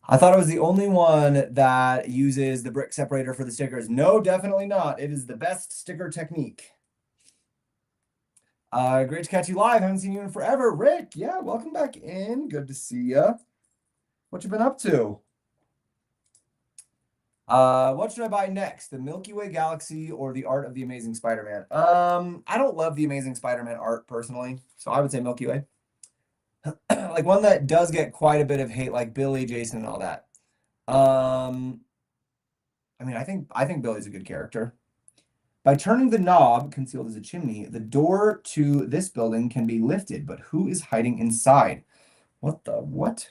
I thought I was the only one that uses the brick separator for the stickers. No, definitely not. It is the best sticker technique. Great to catch you live. Haven't seen you in forever. Rick, yeah, welcome back in. Good to see you. What you been up to? What should I buy next? The Milky Way Galaxy or the Art of the Amazing Spider-Man? I don't love the Amazing Spider-Man art personally, so I would say Milky Way. Like one that does get quite a bit of hate, like Billy, Jason, and all that. Um, I mean, I think Billy's a good character. By turning the knob, concealed as a chimney, the door to this building can be lifted, but who is hiding inside? What the what?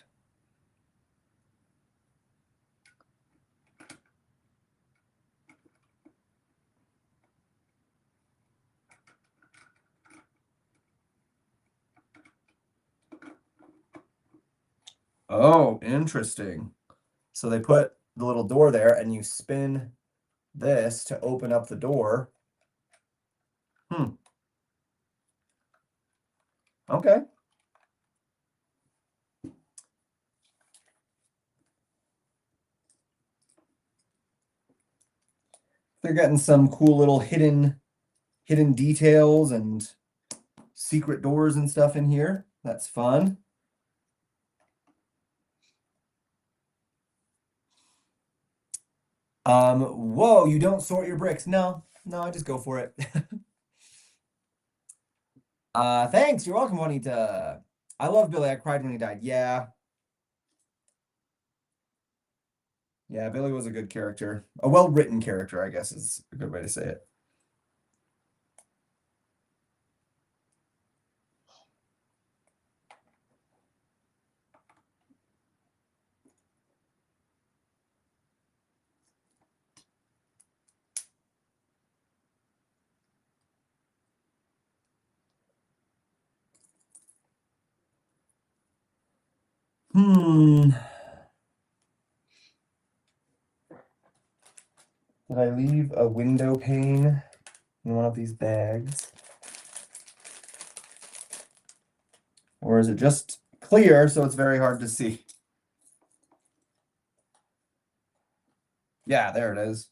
Oh, interesting. So they put the little door there and you spin this to open up the door. Hmm. Okay. They're getting some cool little hidden details and secret doors and stuff in here. That's fun. Whoa, you don't sort your bricks. No, I just go for it. Thanks. You're welcome, Juanita. I love Billy. I cried when he died. Yeah. Yeah, Billy was a good character. A well-written character, I guess is a good way to say it. Hmm. Did I leave a window pane in one of these bags? Or is it just clear so it's very hard to see? Yeah, there it is.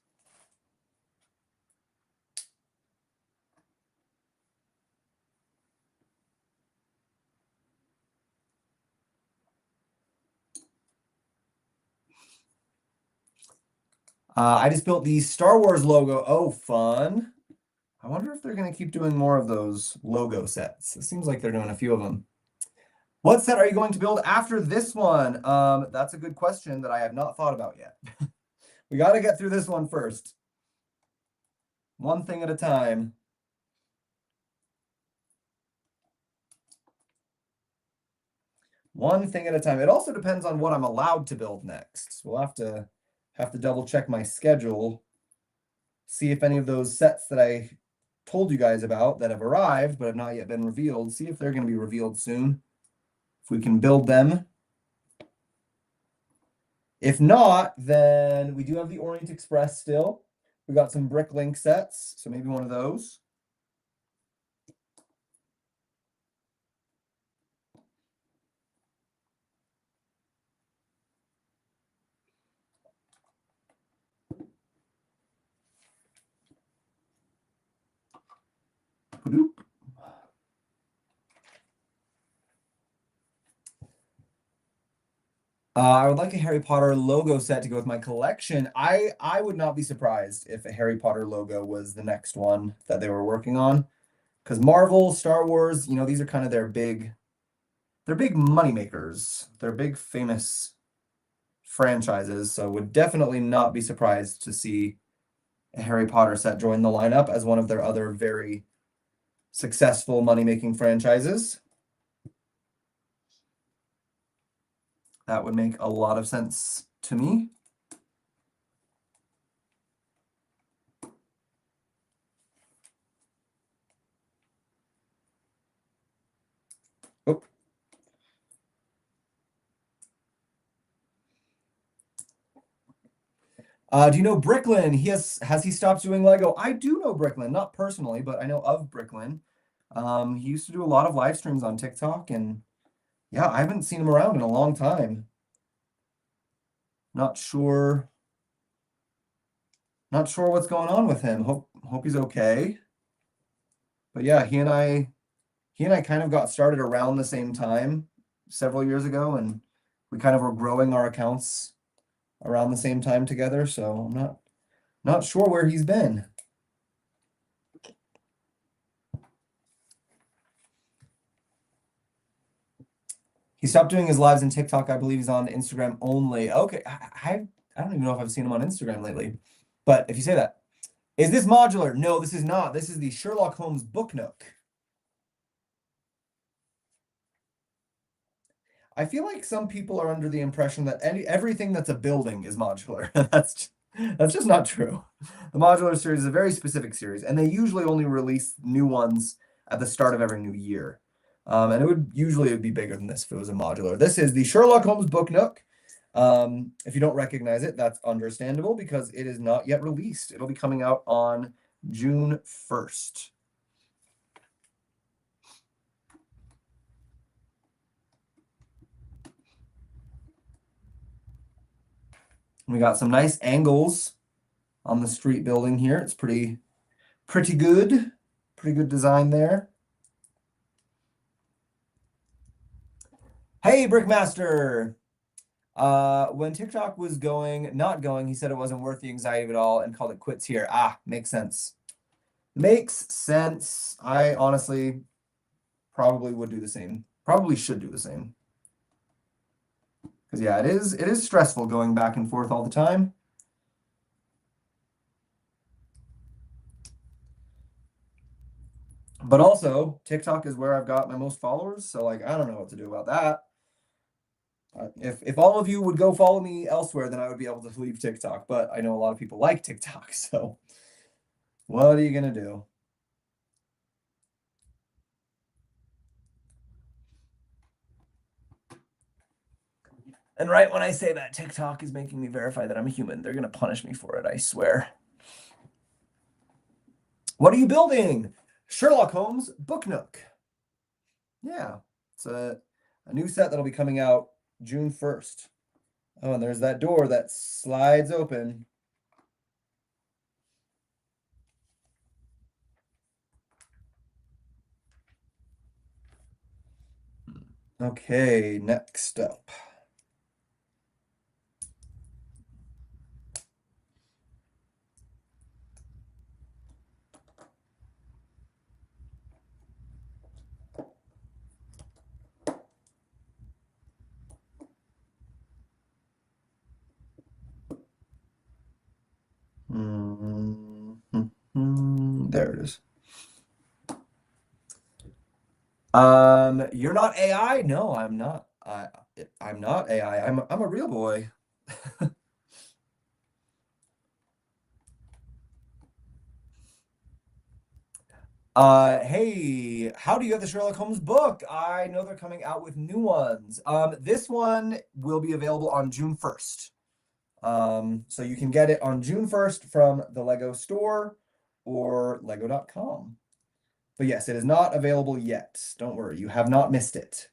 I just built the Star Wars logo. Oh, fun. I wonder if they're going to keep doing more of those logo sets. It seems like they're doing a few of them. What set are you going to build after this one? That's a good question that I have not thought about yet. We got to get through this one first. One thing at a time. One thing at a time. It also depends on what I'm allowed to build next. We'll have to double check my schedule, see if any of those sets that I told you guys about that have arrived but have not yet been revealed, see if they're going to be revealed soon. If we can build them. If not, then we do have the Orient Express still. We got some Bricklink sets, so maybe one of those. I would like a Harry Potter logo set to go with my collection. I would not be surprised if a Harry Potter logo was the next one that they were working on. Because Marvel, Star Wars, these are kind of they're big money makers. They're big famous franchises, so would definitely not be surprised to see a Harry Potter set join the lineup as one of their other very successful money-making franchises. That would make a lot of sense to me. Oh. Do you know Bricklin? Has he stopped doing Lego? I do know Bricklin, not personally, but I know of Bricklin. He used to do a lot of live streams on TikTok, and yeah, I haven't seen him around in a long time. Not sure. Not sure what's going on with him. Hope he's okay. But yeah, he and I he and I kind of got started around the same time several years ago, and we kind of were growing our accounts around the same time together. So I'm not sure where he's been. He stopped doing his lives in TikTok. I believe he's on Instagram only. Okay, I don't even know if I've seen him on Instagram lately. But if you say that, is this modular? No, this is not. This is the Sherlock Holmes book Nook. I feel like some people are under the impression that everything that's a building is modular. That's just not true. The modular series is a very specific series, and they usually only release new ones at the start of every new year. And it would be bigger than this if it was a modular. This is the Sherlock Holmes book Nook. If you don't recognize it, that's understandable because it is not yet released. It'll be coming out on June 1st. We got some nice angles on the street building here. It's pretty good. Pretty good design there. Hey, Brickmaster. When TikTok was not going, he said it wasn't worth the anxiety of it all and called it quits here. Makes sense. Makes sense. I honestly probably would do the same. Probably should do the same. Because yeah, it is stressful going back and forth all the time. But also, TikTok is where I've got my most followers, so like I don't know what to do about that. If all of you would go follow me elsewhere, then I would be able to leave TikTok. But I know a lot of people like TikTok, so what are you gonna do? And right when I say that, TikTok is making me verify that I'm a human. They're gonna punish me for it, I swear. What are you building? Sherlock Holmes Book Nook. Yeah, it's a new set that'll be coming out June 1st. Oh, and there's that door that slides open. Okay, next up. There it is. You're not AI? No, I'm not. I'm not AI. I'm a real boy. Hey, how do you have the Sherlock Holmes book? I know they're coming out with new ones. This one will be available on June 1st. So you can get it on June 1st from the Lego store or lego.com. But yes, it is not available yet. Don't worry, you have not missed it.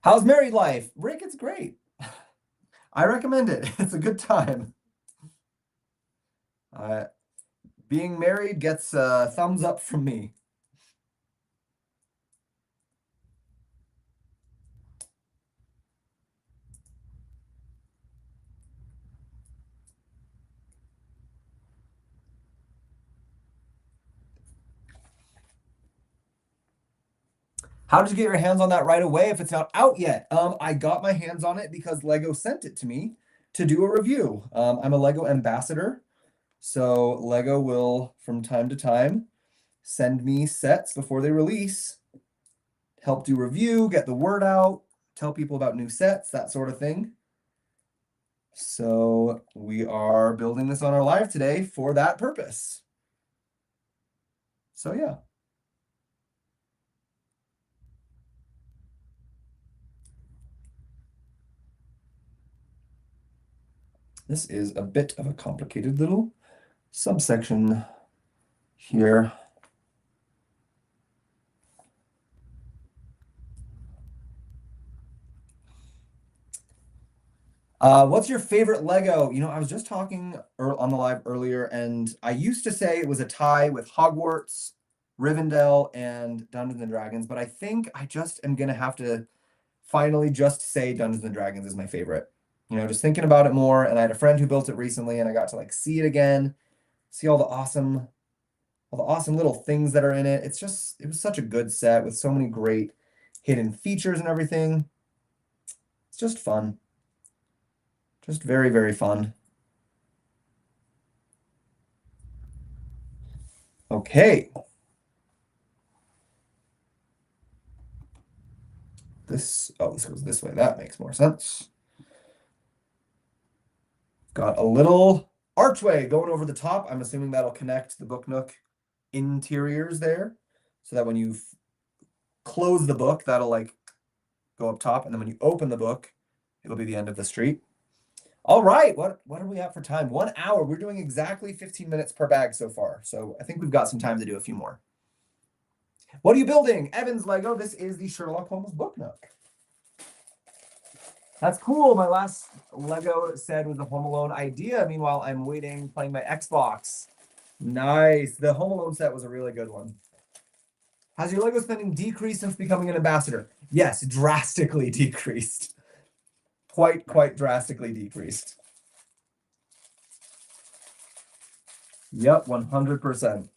How's married life? Rick, it's great. I recommend it. It's a good time. Being married gets a thumbs up from me. How did you get your hands on that right away if it's not out yet? I got my hands on it because Lego sent it to me to do a review. I'm a Lego ambassador, so Lego will, from time to time, send me sets before they release, help do review, get the word out, tell people about new sets, that sort of thing. So we are building this on our live today for that purpose. So yeah. This is a bit of a complicated little subsection here. What's your favorite Lego? You know, I was just talking on the live earlier, and I used to say it was a tie with Hogwarts, Rivendell, and Dungeons and Dragons, but I think I just am gonna have to finally just say Dungeons and Dragons is my favorite. You know, just thinking about it more, and I had a friend who built it recently, and I got to like see it again, see all the awesome little things that are in it. It was such a good set with so many great hidden features and everything. It's just fun. Just very, very fun. Okay. This goes this way. That makes more sense. Got a little archway going over the top. I'm assuming that'll connect the Book Nook interiors there, so that when you close the book, that'll like go up top, and then when you open the book, it'll be the end of the street. All right, what are we at for time? 1 hour. We're doing exactly 15 minutes per bag so far, so I think we've got some time to do a few more. What are you building? Evan's Lego. This is the Sherlock Holmes Book Nook. That's cool. My last Lego said was a Home Alone idea. Meanwhile, I'm waiting, playing my Xbox. Nice. The Home Alone set was a really good one. Has your Lego spending decreased since becoming an ambassador? Yes, drastically decreased. Quite drastically decreased. Yep, 100%.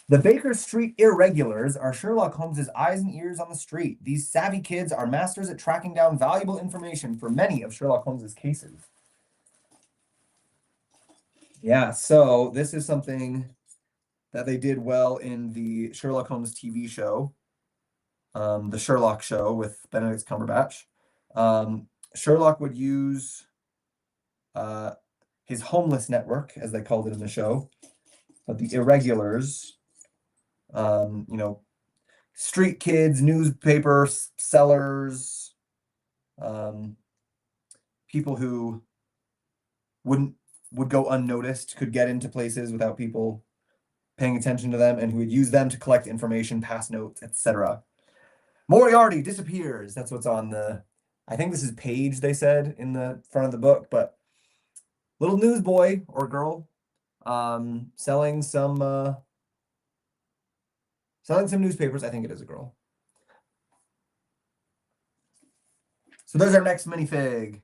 The Baker Street Irregulars are Sherlock Holmes's eyes and ears on the street. These savvy kids are masters at tracking down valuable information for many of Sherlock Holmes's cases. Yeah, so this is something that they did well in the Sherlock Holmes TV show, the Sherlock Show with Benedict Cumberbatch. Sherlock would use his homeless network, as they called it in the show, but the irregulars, you know, street kids, newspaper sellers, people who would go unnoticed, could get into places without people paying attention to them, and who would use them to collect information, pass notes, etc. Moriarty disappears. That's what's on the. I think this is page, they said in the front of the book, but little newsboy or girl, selling some newspapers. I think it is a girl. So there's our next minifig.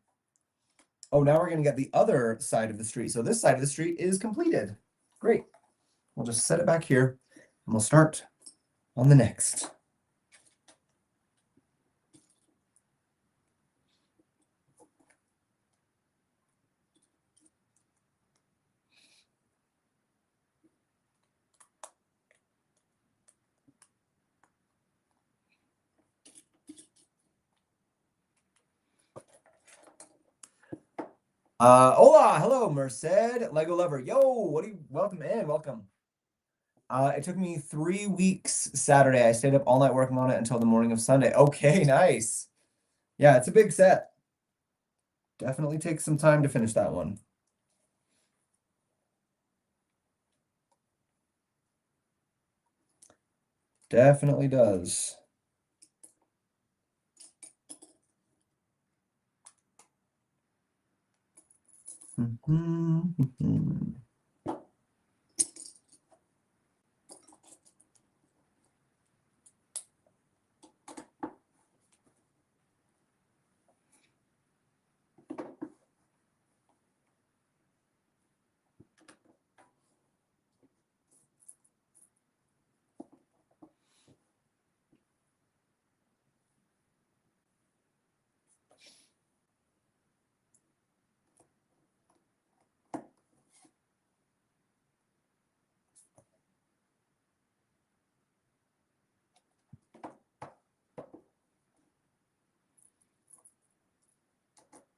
Oh, now we're gonna get the other side of the street. So this side of the street is completed. Great. We'll just set it back here, and we'll start on the next. Hola, hello, Merced, Lego lover. Yo, welcome in, welcome. It took me 3 weeks Saturday. I stayed up all night working on it until the morning of Sunday. Okay, nice. Yeah, it's a big set. Definitely takes some time to finish that one. Definitely does.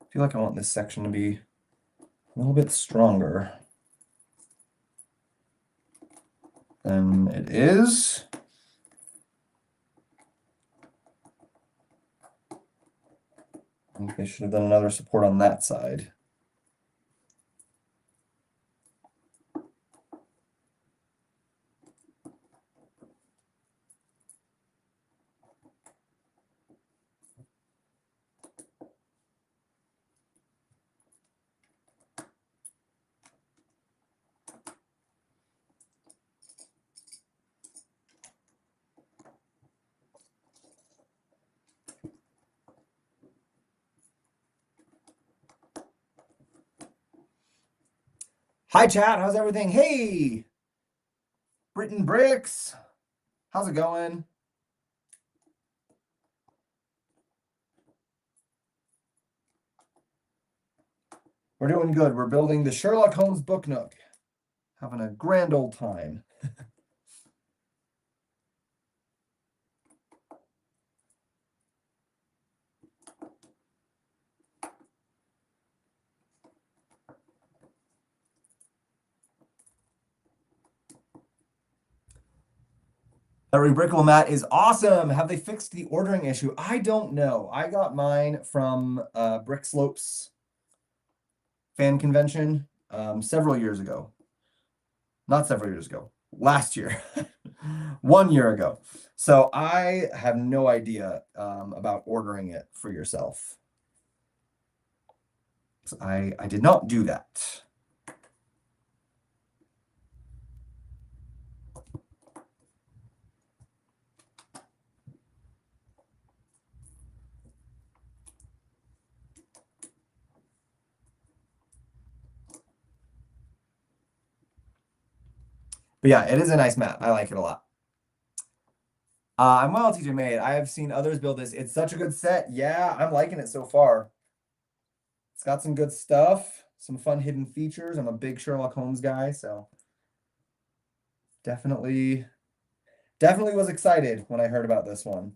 I feel like I want this section to be a little bit stronger than it is. I think they should have done another support on that side. Hi, chat. How's everything? Hey, Britain Bricks. How's it going? We're doing good. We're building the Sherlock Holmes book Nook. Having a grand old time. That rebrickable mat is awesome. Have they fixed the ordering issue? I don't know. I got mine from Brick Slopes fan convention several years ago. Not several years ago. Last year. 1 year ago. So I have no idea about ordering it for yourself. So I did not do that. But yeah, it is a nice map. I like it a lot. I'm well, TJ Made. I have seen others build this. It's such a good set. Yeah, I'm liking it so far. It's got some good stuff, some fun hidden features. I'm a big Sherlock Holmes guy, so definitely was excited when I heard about this one.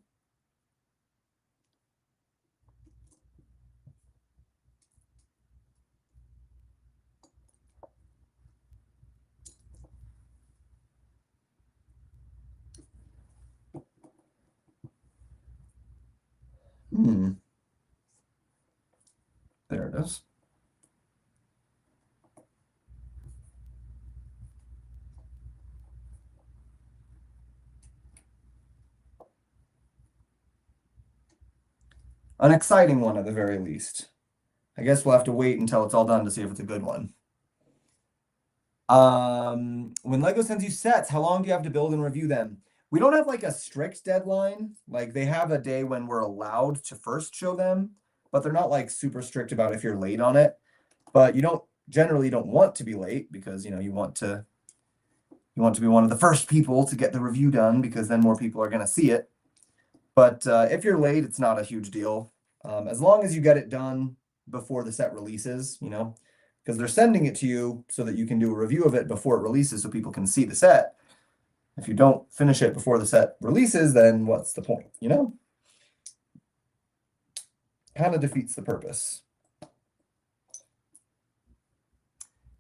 Hmm. There it is. An exciting one at the very least. I guess we'll have to wait until it's all done to see if it's a good one. When Lego sends you sets, how long do you have to build and review them? We don't have like a strict deadline. Like they have a day when we're allowed to first show them, but they're not like super strict about if you're late on it. But you don't want to be late because you want to be one of the first people to get the review done because then more people are going to see it. But if you're late, it's not a huge deal. As long as you get it done before the set releases, because they're sending it to you so that you can do a review of it before it releases so people can see the set. If you don't finish it before the set releases, then what's the point, Kind of defeats the purpose.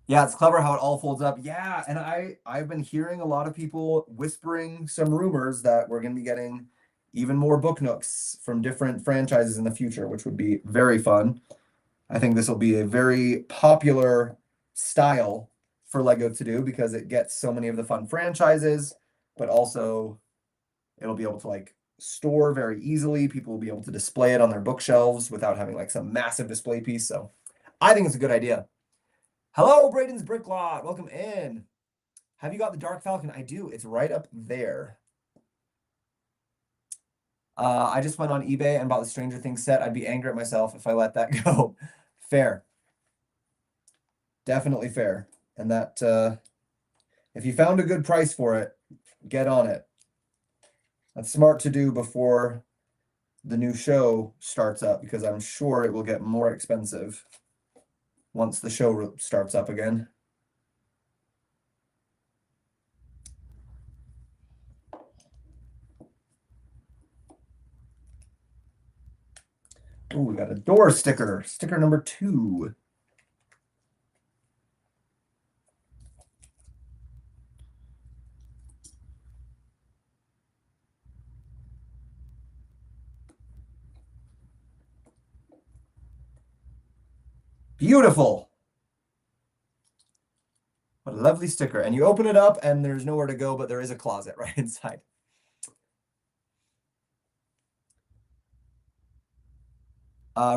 Yeah, it's clever how it all folds up. Yeah, and I've been hearing a lot of people whispering some rumors that we're going to be getting even more book nooks from different franchises in the future, which would be very fun. I think this will be a very popular style for Lego to do because it gets so many of the fun franchises, but also it'll be able to like store very easily. People will be able to display it on their bookshelves without having like some massive display piece. So I think it's a good idea. Hello, Braden's Brick Lot. Welcome in. Have you got the Dark Falcon? I do. It's right up there. I just went on eBay and bought the Stranger Things set. I'd be angry at myself if I let that go. Fair. Definitely fair. And that if you found a good price for it, get on it. That's smart to do before the new show starts up because I'm sure it will get more expensive once the show starts up again. Oh, we got a door sticker. Sticker number 2. Beautiful. What a lovely sticker. And you open it up and there's nowhere to go, but there is a closet right inside.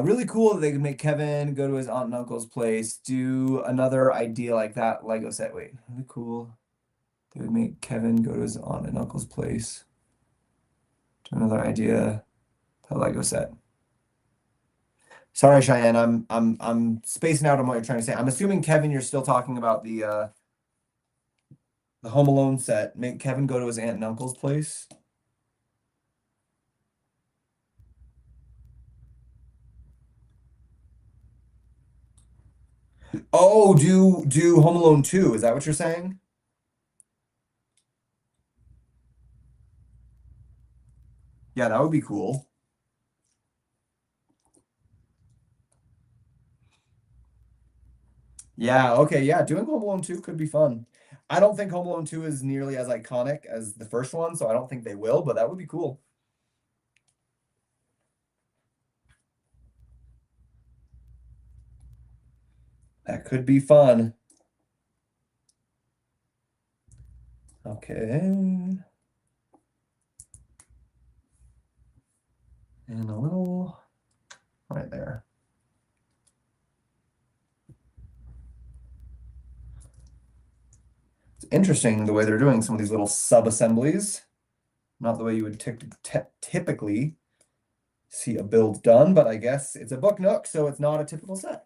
Really cool that they can make Kevin go to his aunt and uncle's place, do another idea like that Lego set. Wait, really cool. They would make Kevin go to his aunt and uncle's place. Do another idea, the Lego set. Sorry, Cheyenne. I'm spacing out on what you're trying to say. I'm assuming Kevin, you're still talking about the Home Alone set. Make Kevin go to his aunt and uncle's place. Oh, do Home Alone 2. Is that what you're saying? Yeah, that would be cool. Yeah, okay, yeah, doing Home Alone 2 could be fun. I don't think Home Alone 2 is nearly as iconic as the first one, so I don't think they will, but that would be cool. That could be fun. Okay. And a little right there. It's interesting the way they're doing some of these little sub-assemblies. Not the way you would typically see a build done, but I guess it's a book Nook, so it's not a typical set.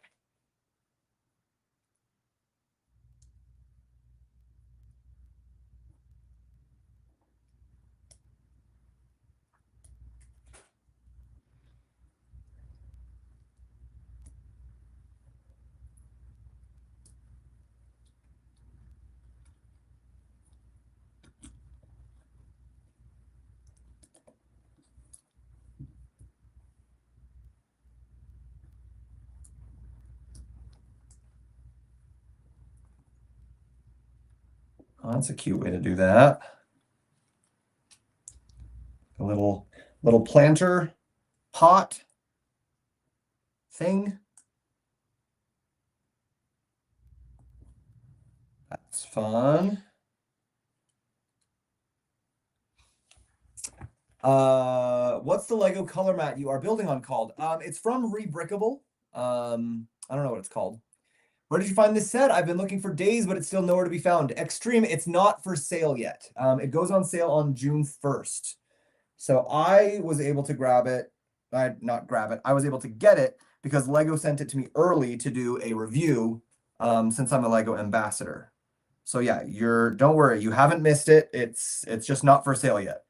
Oh, that's a cute way to do that. A little planter pot thing. That's fun. What's the Lego color mat you are building on called? It's from Rebrickable. I don't know what it's called. Where did you find this set? I've been looking for days, but it's still nowhere to be found. Extreme, it's not for sale yet. It goes on sale on June 1st. So I was able to grab it. I not grab it. I was able to get it because Lego sent it to me early to do a review, since I'm a Lego ambassador. So yeah, don't worry, you haven't missed it. It's just not for sale yet.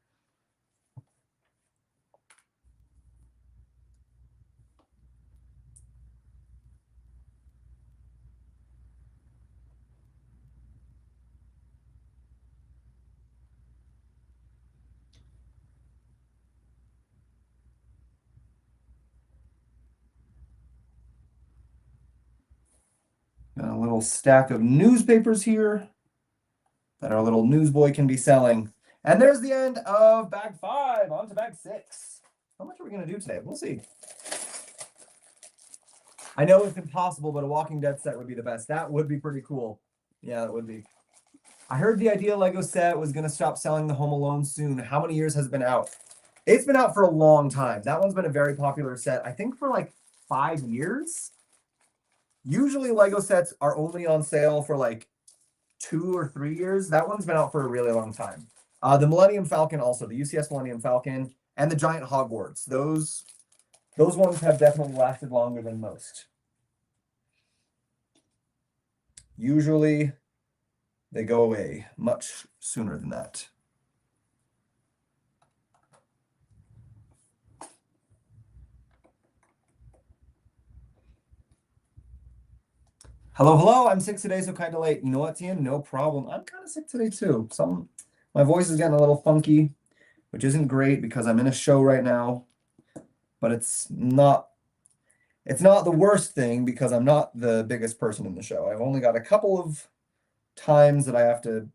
Got a little stack of newspapers here that our little newsboy can be selling. And there's the end of bag 5. On to bag 6. How much are we going to do today? We'll see. I know it's impossible, but a Walking Dead set would be the best. That would be pretty cool. Yeah, that would be. I heard the idea Lego set was going to stop selling the Home Alone soon. How many years has it been out? It's been out for a long time. That one's been a very popular set, I think for like 5 years. Usually Lego sets are only on sale for like 2 or 3 years. That one's been out for a really long time. The Millennium Falcon also, the UCS Millennium Falcon and the Giant Hogwarts. Those ones have definitely lasted longer than most. Usually they go away much sooner than that. Hello, hello. I'm sick today, so kind of late. You know what, Tian? No problem. I'm kind of sick today too. My voice is getting a little funky, which isn't great because I'm in a show right now. But it's not the worst thing because I'm not the biggest person in the show. I've only got a couple of times that I have to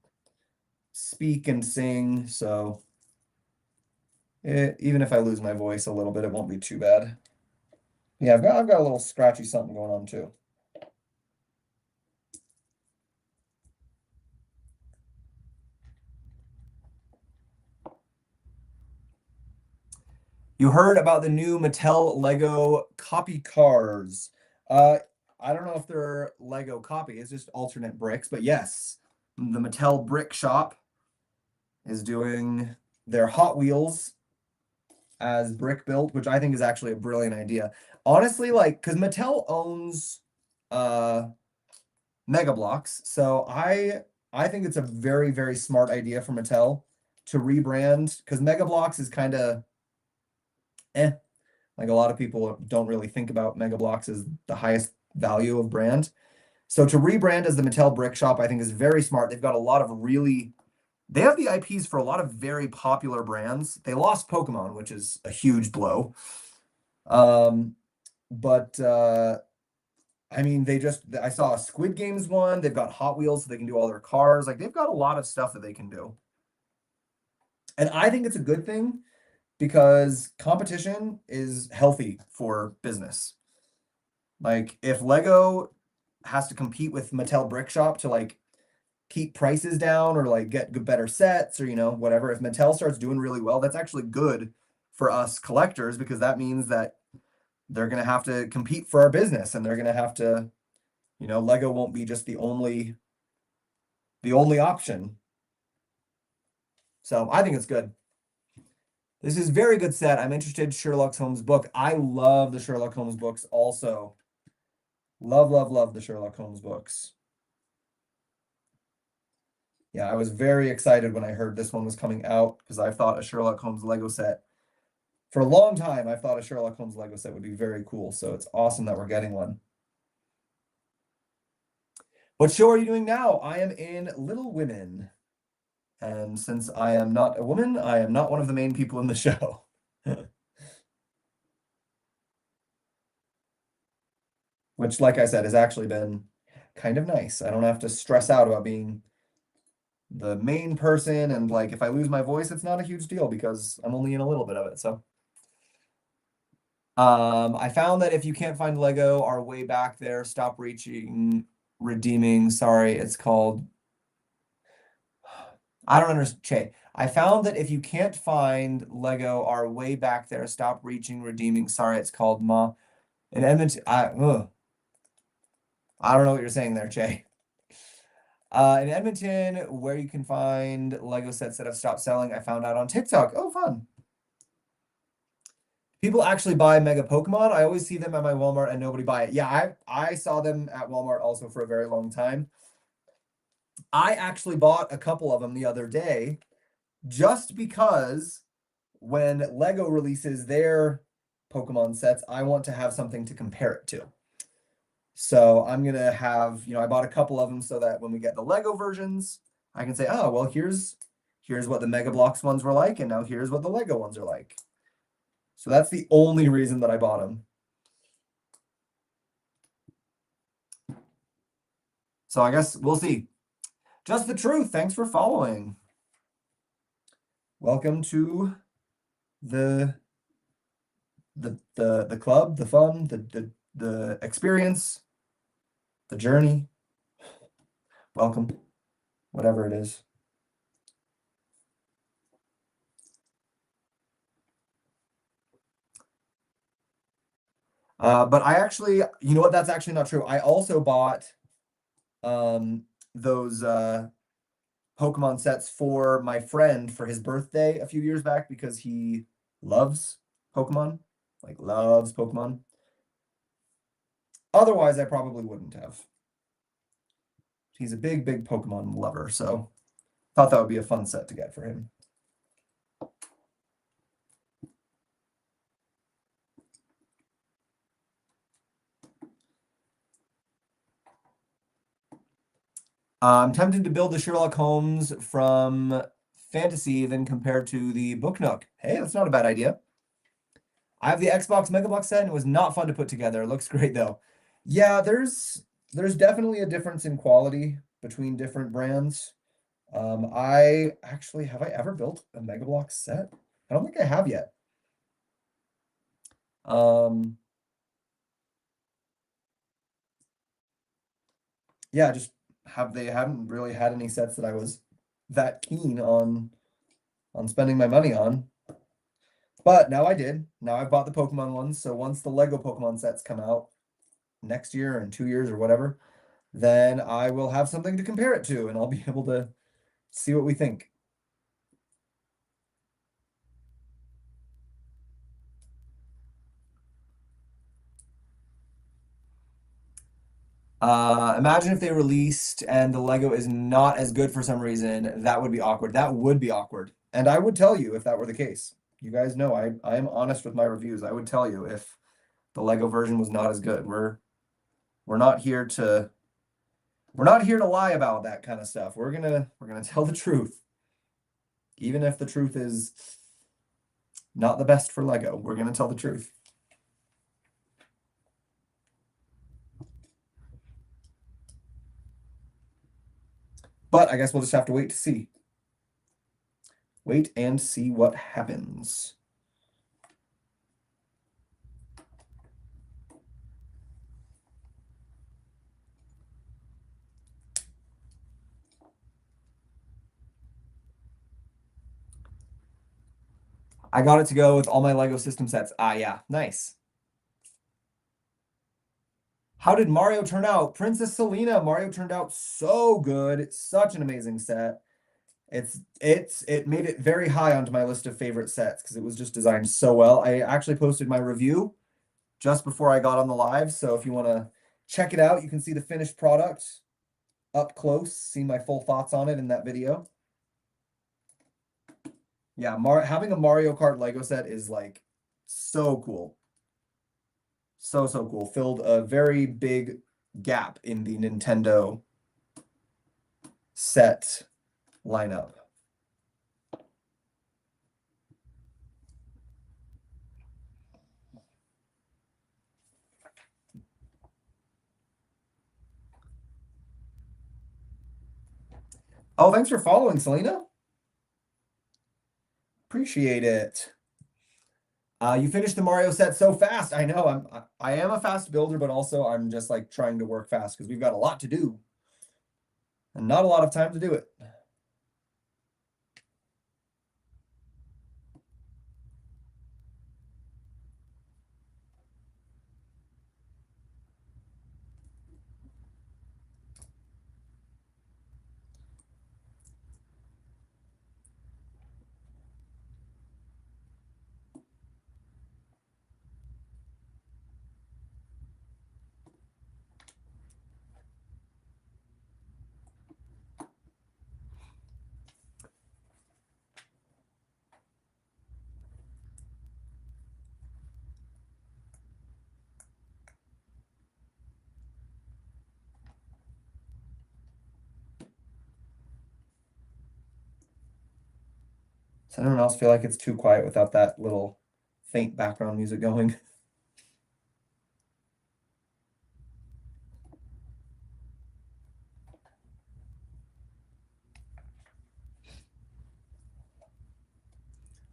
speak and sing, so even if I lose my voice a little bit, it won't be too bad. Yeah, I've got a little scratchy something going on too. You heard about the new Mattel Lego copy cars. I don't know if they're Lego copy, it's just alternate bricks, but yes, the Mattel Brick Shop is doing their Hot Wheels as brick built, which I think is actually a brilliant idea. Honestly, like, because Mattel owns uh Mega Bloks, so I think it's a very, very smart idea for Mattel to rebrand because Mega Bloks is kind of eh. Like a lot of people don't really think about Mega Bloks as the highest value of brand. So to rebrand as the Mattel Brick Shop, I think is very smart. They've got a lot of really, they have the IPs for a lot of very popular brands. They lost Pokemon, which is a huge blow. But I mean, I saw a Squid Games one. They've got Hot Wheels, so they can do all their cars. Like they've got a lot of stuff that they can do. And I think it's a good thing because competition is healthy for business. Like if Lego has to compete with Mattel Brick Shop to like keep prices down or like get better sets or whatever, if Mattel starts doing really well, that's actually good for us collectors because that means that they're going to have to compete for our business and they're going to have to, Lego won't be just the only option. So I think it's good. This is very good set. I'm interested in Sherlock Holmes book. I love the Sherlock Holmes books also. Love, love, love the Sherlock Holmes books. Yeah, I was very excited when I heard this one was coming out because I thought a Sherlock Holmes Lego set. For a long time, I thought a Sherlock Holmes Lego set would be very cool. So it's awesome that we're getting one. What show are you doing now? I am in Little Women. And since I am not a woman, I am not one of the main people in the show. Which, like I said, has actually been kind of nice. I don't have to stress out about being the main person. And like, if I lose my voice, it's not a huge deal because I'm only in a little bit of it. So. I found that if you can't find Lego, our way back there, stop reaching, redeeming. Sorry, it's called. I don't understand. Che. I found that if you can't find Lego, our way back there, stop reaching, redeeming. Sorry, it's called Ma. In Edmonton, I don't know what you're saying there, Che. In Edmonton, where you can find Lego sets that have stopped selling, I found out on TikTok. Oh, fun. People actually buy Mega Pokemon. I always see them at my Walmart and nobody buy it. Yeah, I saw them at Walmart also for a very long time. I actually bought a couple of them the other day just because when Lego releases their Pokemon sets, I want to have something to compare it to. So I'm gonna have, I bought a couple of them so that when we get the Lego versions, I can say, oh, well, here's what the Mega Bloks ones were like, and now here's what the Lego ones are like. So that's the only reason that I bought them. So I guess we'll see. Just the truth. Thanks for following. Welcome to the club, the fun, the experience, the journey. Welcome, whatever it is. But I actually, you know what? That's actually not true. I also bought those Pokemon sets for my friend for his birthday a few years back because he loves Pokemon, like loves Pokemon. Otherwise, I probably wouldn't have. He's a big, big Pokemon lover, so thought that would be a fun set to get for him. I'm tempted to build the Sherlock Holmes from fantasy than compared to the book Nook. Hey, that's not a bad idea. I have the Xbox Mega Bloks set and it was not fun to put together. It looks great though. Yeah, there's definitely a difference in quality between different brands. I actually have I ever built a Mega Bloks set? I don't think I have yet. Yeah, just they haven't really had any sets that I was that keen on spending my money on. But now I did. Now I've bought the Pokemon ones. So once the Lego Pokemon sets come out next year or in 2 years or whatever, then I will have something to compare it to and I'll be able to see what we think. Imagine if they released and the Lego is not as good for some reason. That would be awkward. That would be awkward. And I would tell you if that were the case. You guys know I am honest with my reviews. I would tell you if the Lego version was not as good. We're not here to we're not here to lie about that kind of stuff. We're gonna tell the truth. Even if the truth is not the best for Lego, we're gonna tell the truth. But I guess we'll just have to wait to see. Wait and see what happens. I got it to go with all my Lego system sets. Ah, yeah, nice. How did Mario turn out? Princess Selena, Mario turned out so good. Such an amazing set. It made it very high onto my list of favorite sets because it was just designed so well. I actually posted my review just before I got on the live, so if you want to check it out, you can see the finished product up close, see my full thoughts on it in that video. Yeah, having a Mario Kart Lego set is like so cool. So cool. Filled a very big gap in the Nintendo set lineup. Oh, thanks for following, Selena. Appreciate it. You finished the Mario set so fast. I know I am a fast builder, but also I'm just like trying to work fast because we've got a lot to do and not a lot of time to do it. Does anyone else feel like it's too quiet without that little faint background music going?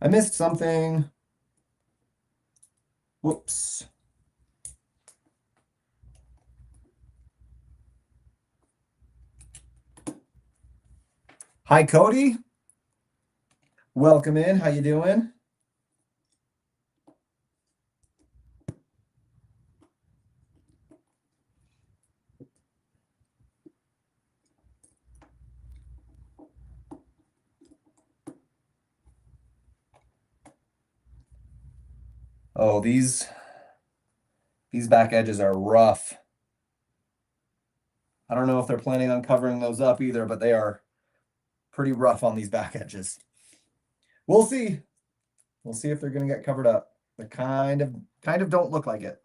I missed something. Whoops. Hi, Cody. Welcome in. How you doing? Oh, these back edges are rough. I don't know if they're planning on covering those up either, but they are pretty rough on these back edges. We'll see. We'll see if they're going to get covered up. They kind of don't look like it.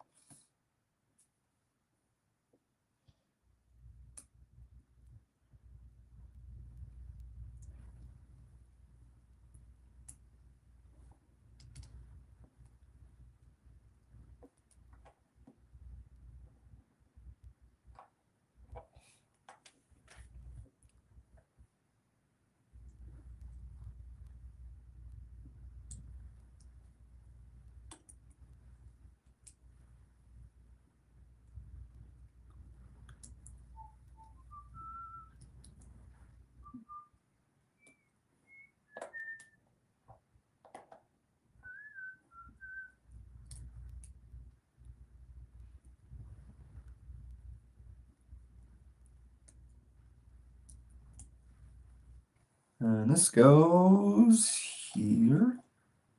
And this goes here.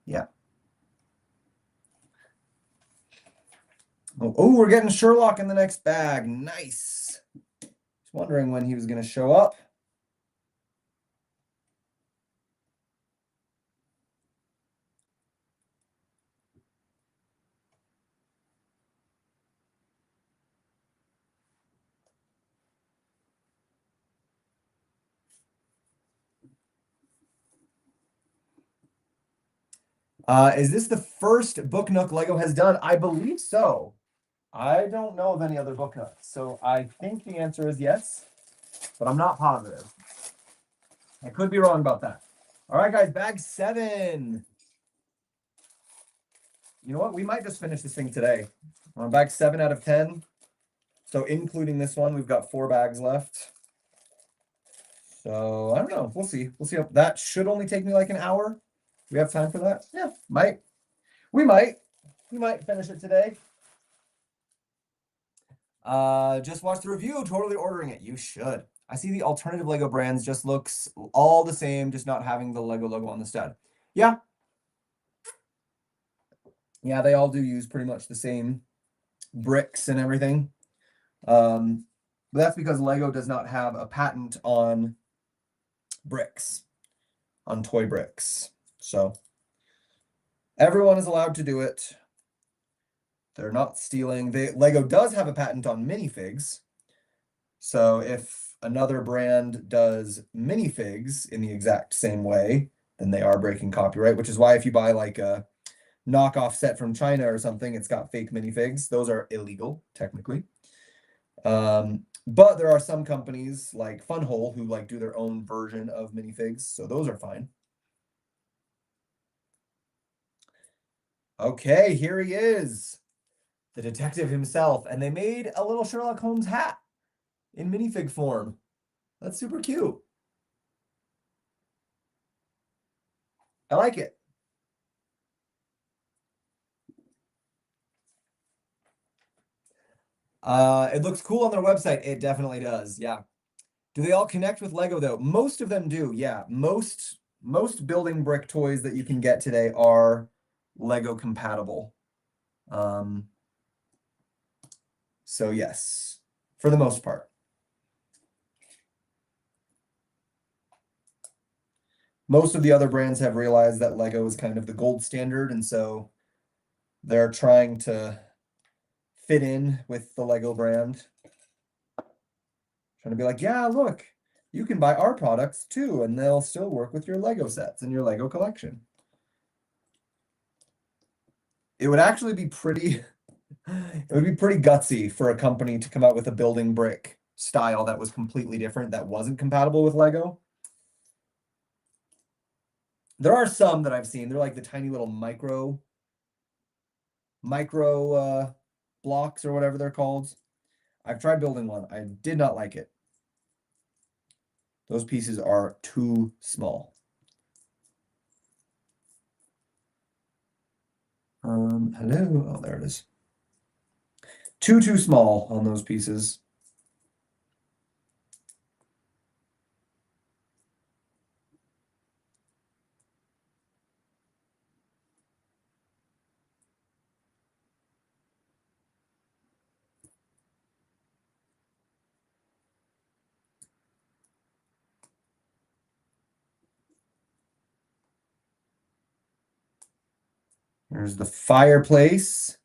Yeah. Oh, we're getting Sherlock in the next bag. Nice. Just wondering when he was going to show up. Is this the first Book Nook Lego has done? I believe so. I don't know of any other Book Nooks, so I think the answer is yes, but I'm not positive. I could be wrong about that. All right, guys, bag 7. You know what? We might just finish this thing today. On bag 7 out of 10. So including this one, we've got 4 bags left. So I don't know. We'll see. We'll see. That should only take me like an hour. We have time for that? Yeah, might. We might. We might finish it today. Just watched the review. Totally ordering it. You should. I see the alternative Lego brands just looks all the same, just not having the Lego logo on the stud. Yeah. Yeah, they all do use pretty much the same bricks and everything. But that's because Lego does not have a patent on bricks, on toy bricks. So everyone is allowed to do it. They're not stealing. Lego does have a patent on minifigs. So if another brand does minifigs in the exact same way, then they are breaking copyright, which is why if you buy like a knockoff set from China or something, it's got fake minifigs. Those are illegal, technically. But there are some companies like Funhole who like do their own version of minifigs, so those are fine. Okay, here he is, the detective himself, and they made a little Sherlock Holmes hat in minifig form. That's super cute. I like it. It looks cool on their website. It definitely does. Yeah. Do they all connect with Lego though? Most of them do. Yeah. Most building brick toys that you can get today are Lego compatible. So yes, for the most part. Most of the other brands have realized that Lego is kind of the gold standard, and so they're trying to fit in with the Lego brand. Trying to be like, yeah, look, you can buy our products too, and they'll still work with your Lego sets and your Lego collection. It would actually be pretty, it would be pretty gutsy for a company to come out with a building brick style that was completely different, that wasn't compatible with Lego. There are some that I've seen. They're like the tiny little micro blocks or whatever they're called. I've tried building one. I did not like it. Those pieces are too small. Hello. Oh, there it is. Too small on those pieces. There's the fireplace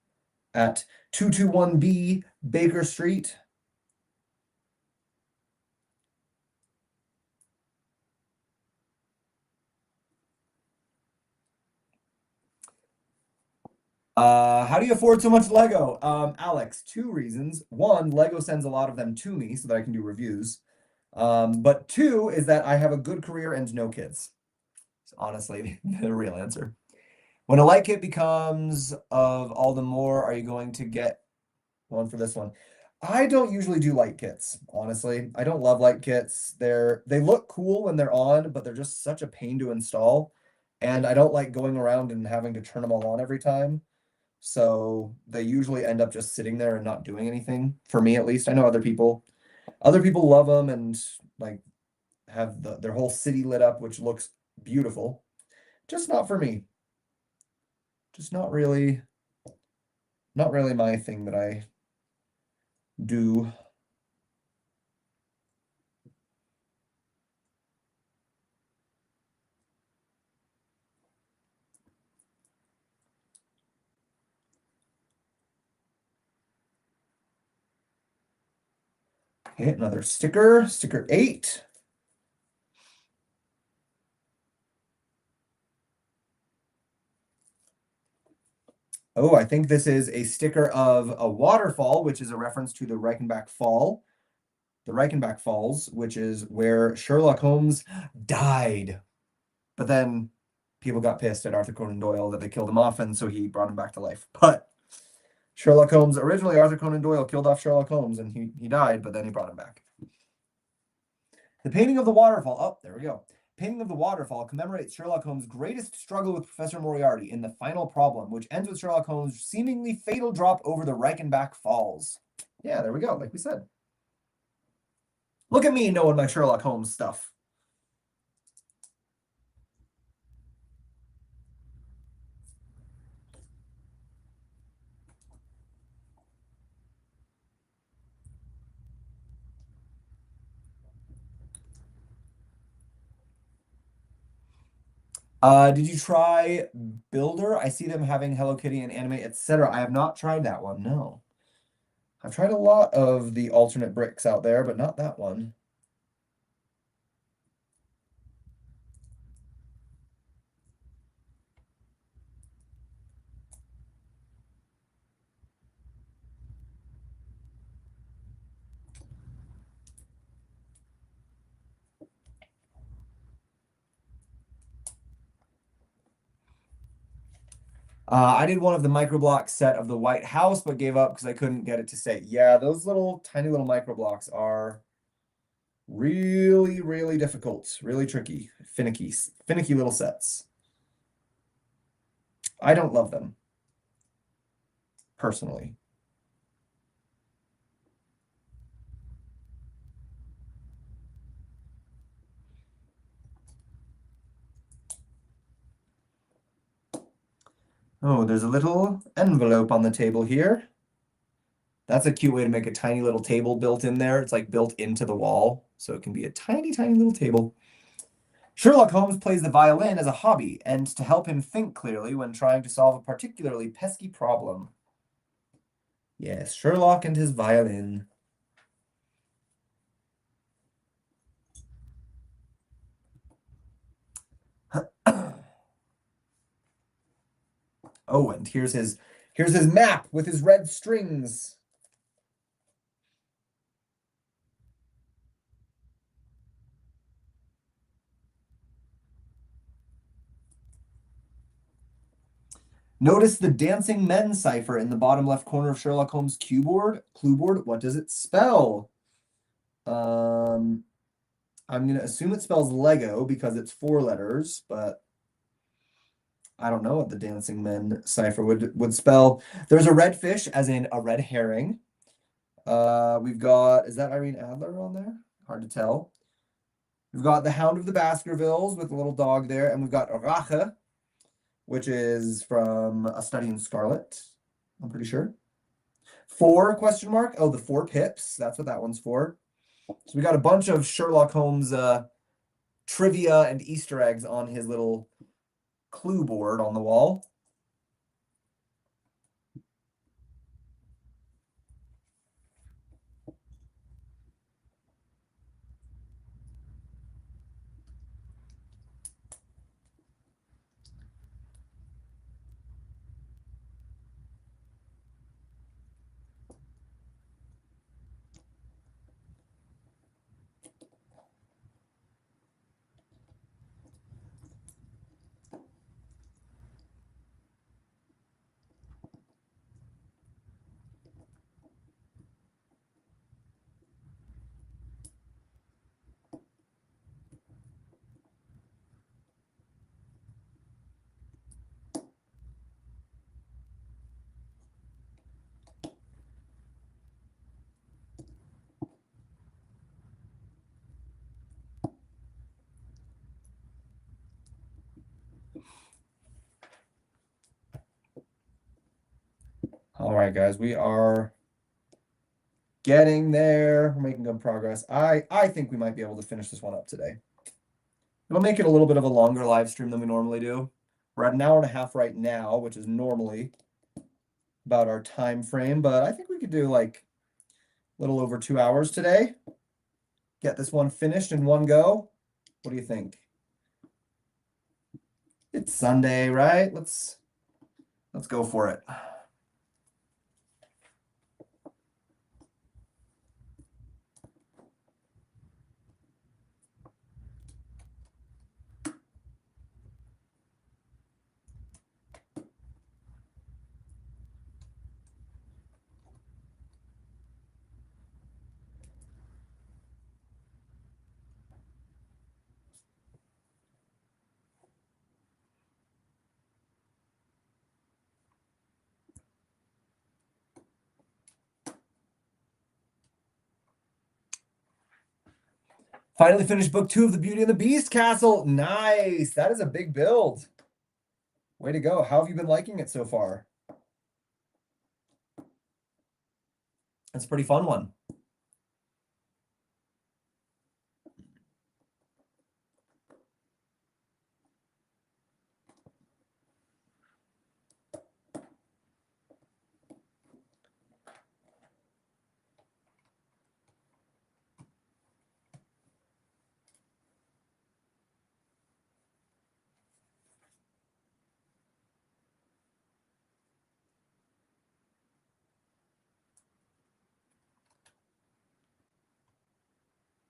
at 221B Baker Street. How do you afford so much Lego? Alex, 2 reasons. One, Lego sends a lot of them to me so that I can do reviews. But 2 is that I have a good career and no kids. It's honestly the real answer. When a light kit becomes of all the more, are you going to get one for this one? I don't usually do light kits, honestly. I don't love light kits. They look cool when they're on, but they're just such a pain to install. And I don't like going around and having to turn them all on every time. So they usually end up just sitting there and not doing anything. For me at least. I know other people love them and like have their whole city lit up, which looks beautiful. Just not for me. Just not Not really my thing that I do. Okay, another sticker, sticker 8. Oh, I think this is a sticker of a waterfall, which is a reference to the Reichenbach Fall. The Reichenbach Falls, which is where Sherlock Holmes died. But then people got pissed at Arthur Conan Doyle that they killed him off, and so he brought him back to life. But Sherlock Holmes, originally Arthur Conan Doyle killed off Sherlock Holmes and he died, but then he brought him back. The painting of the waterfall. Oh, there we go. Painting of the waterfall commemorates Sherlock Holmes' greatest struggle with Professor Moriarty in the final problem, which ends with Sherlock Holmes' seemingly fatal drop over the Reichenbach Falls. Yeah, there we go, like we said. Look at me knowing my Sherlock Holmes stuff. Did you try Builder? I see them having Hello Kitty and anime, etc. I have not tried that one, no. I've tried a lot of the alternate bricks out there, but not that one. I did one of the microblocks set of the White House, but gave up because I couldn't get it to stay. Yeah, those little tiny little microblocks are really, really difficult, really tricky, finicky little sets. I don't love them, personally. Oh, there's a little envelope on the table here. That's a cute way to make a tiny little table built in there. It's like built into the wall, so it can be a tiny, tiny little table. Sherlock Holmes plays the violin as a hobby and to help him think clearly when trying to solve a particularly pesky problem. Yes, Sherlock and his violin. Oh, and here's his map with his red strings. Notice the dancing men cipher in the bottom left corner of Sherlock Holmes' clue board. What does it spell? I'm gonna assume it spells Lego because it's 4 letters, but I don't know what the dancing men cipher would spell. There's a red fish, as in a red herring. We've got, is that Irene Adler on there? Hard to tell. We've got the Hound of the Baskervilles with a little dog there, and we've got Rache, which is from A Study in Scarlet, I'm pretty sure. 4 question mark. Oh, the 4 pips. That's what that one's for. So we got a bunch of Sherlock Holmes trivia and Easter eggs on his little clue board on the wall. All right, guys, we are getting there. We're making good progress. I think we might be able to finish this one up today. It'll make it a little bit of a longer live stream than we normally do. We're at an hour and a half right now, which is normally about our time frame, but I think we could do like a little over 2 hours today. Get this one finished in one go. What do you think? It's Sunday, right? Let's go for it. Finally finished book 2 of the Beauty and the Beast Castle. Nice. That is a big build. Way to go. How have you been liking it so far? It's a pretty fun one.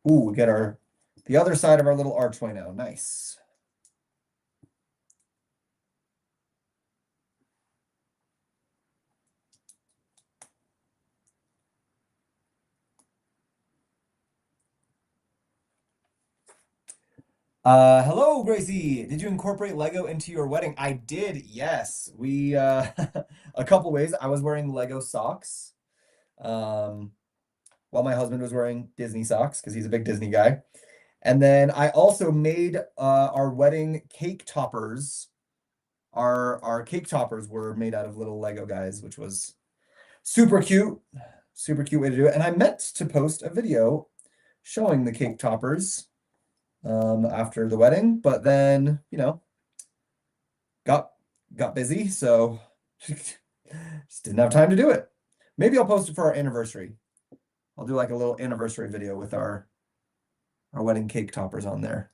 Ooh, we get the other side of our little archway now. Nice. Hello, Gracie. Did you incorporate Lego into your wedding? I did, yes. We a couple ways. I was wearing Lego socks. While my husband was wearing Disney socks because he's a big Disney guy. And then I also made our wedding cake toppers. Our cake toppers were made out of little Lego guys, which was super cute. Super cute way to do it. And I meant to post a video showing the cake toppers after the wedding, but then, got busy, so just didn't have time to do it. Maybe I'll post it for our anniversary. I'll do like a little anniversary video with our wedding cake toppers on there.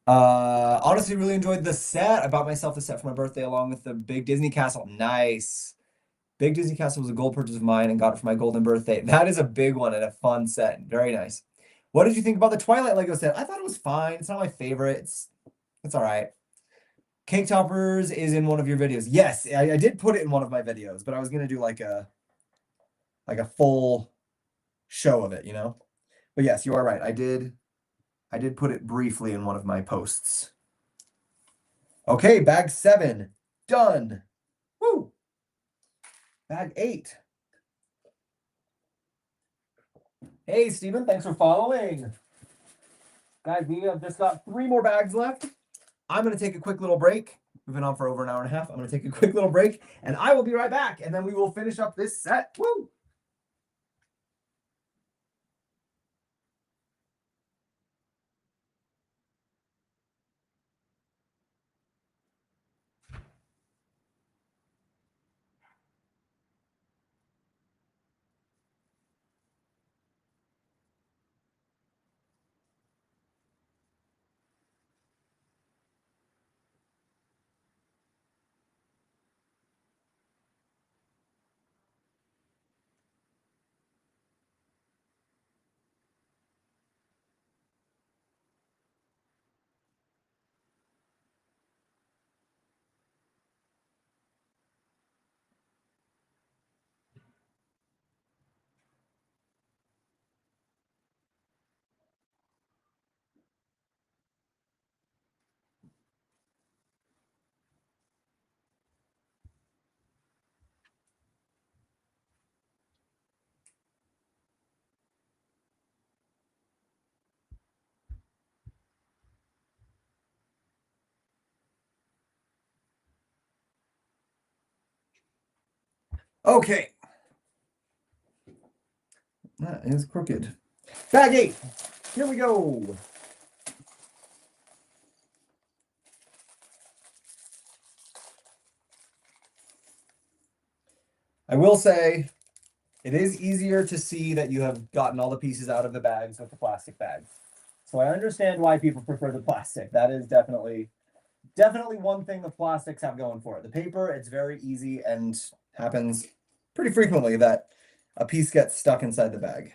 Honestly, really enjoyed the set. I bought myself the set for my birthday along with the big Disney castle. Nice. Big Disney castle was a gold purchase of mine and got it for my golden birthday. That is a big one and a fun set. Very nice. What did you think about the Twilight Lego set? I thought it was fine. It's not my favorite. It's all right. Cake Toppers is in one of your videos. Yes, I did put it in one of my videos, but I was gonna do like a full show of it, But yes, you are right. I did put it briefly in one of my posts. Okay, bag 7. Done. Woo! Bag 8. Hey, Steven, thanks for following. Guys, we have just got 3 more bags left. I'm going to take a quick little break. We've been on for over an hour and a half. I'm going to take a quick little break, and I will be right back, and then we will finish up this set. Woo! Okay. That is crooked. Bag 8. Here we go. I will say it is easier to see that you have gotten all the pieces out of the bags with the plastic bags. So I understand why people prefer the plastic. That is definitely one thing the plastics have going for it. The paper, it's very easy and happens pretty frequently that a piece gets stuck inside the bag.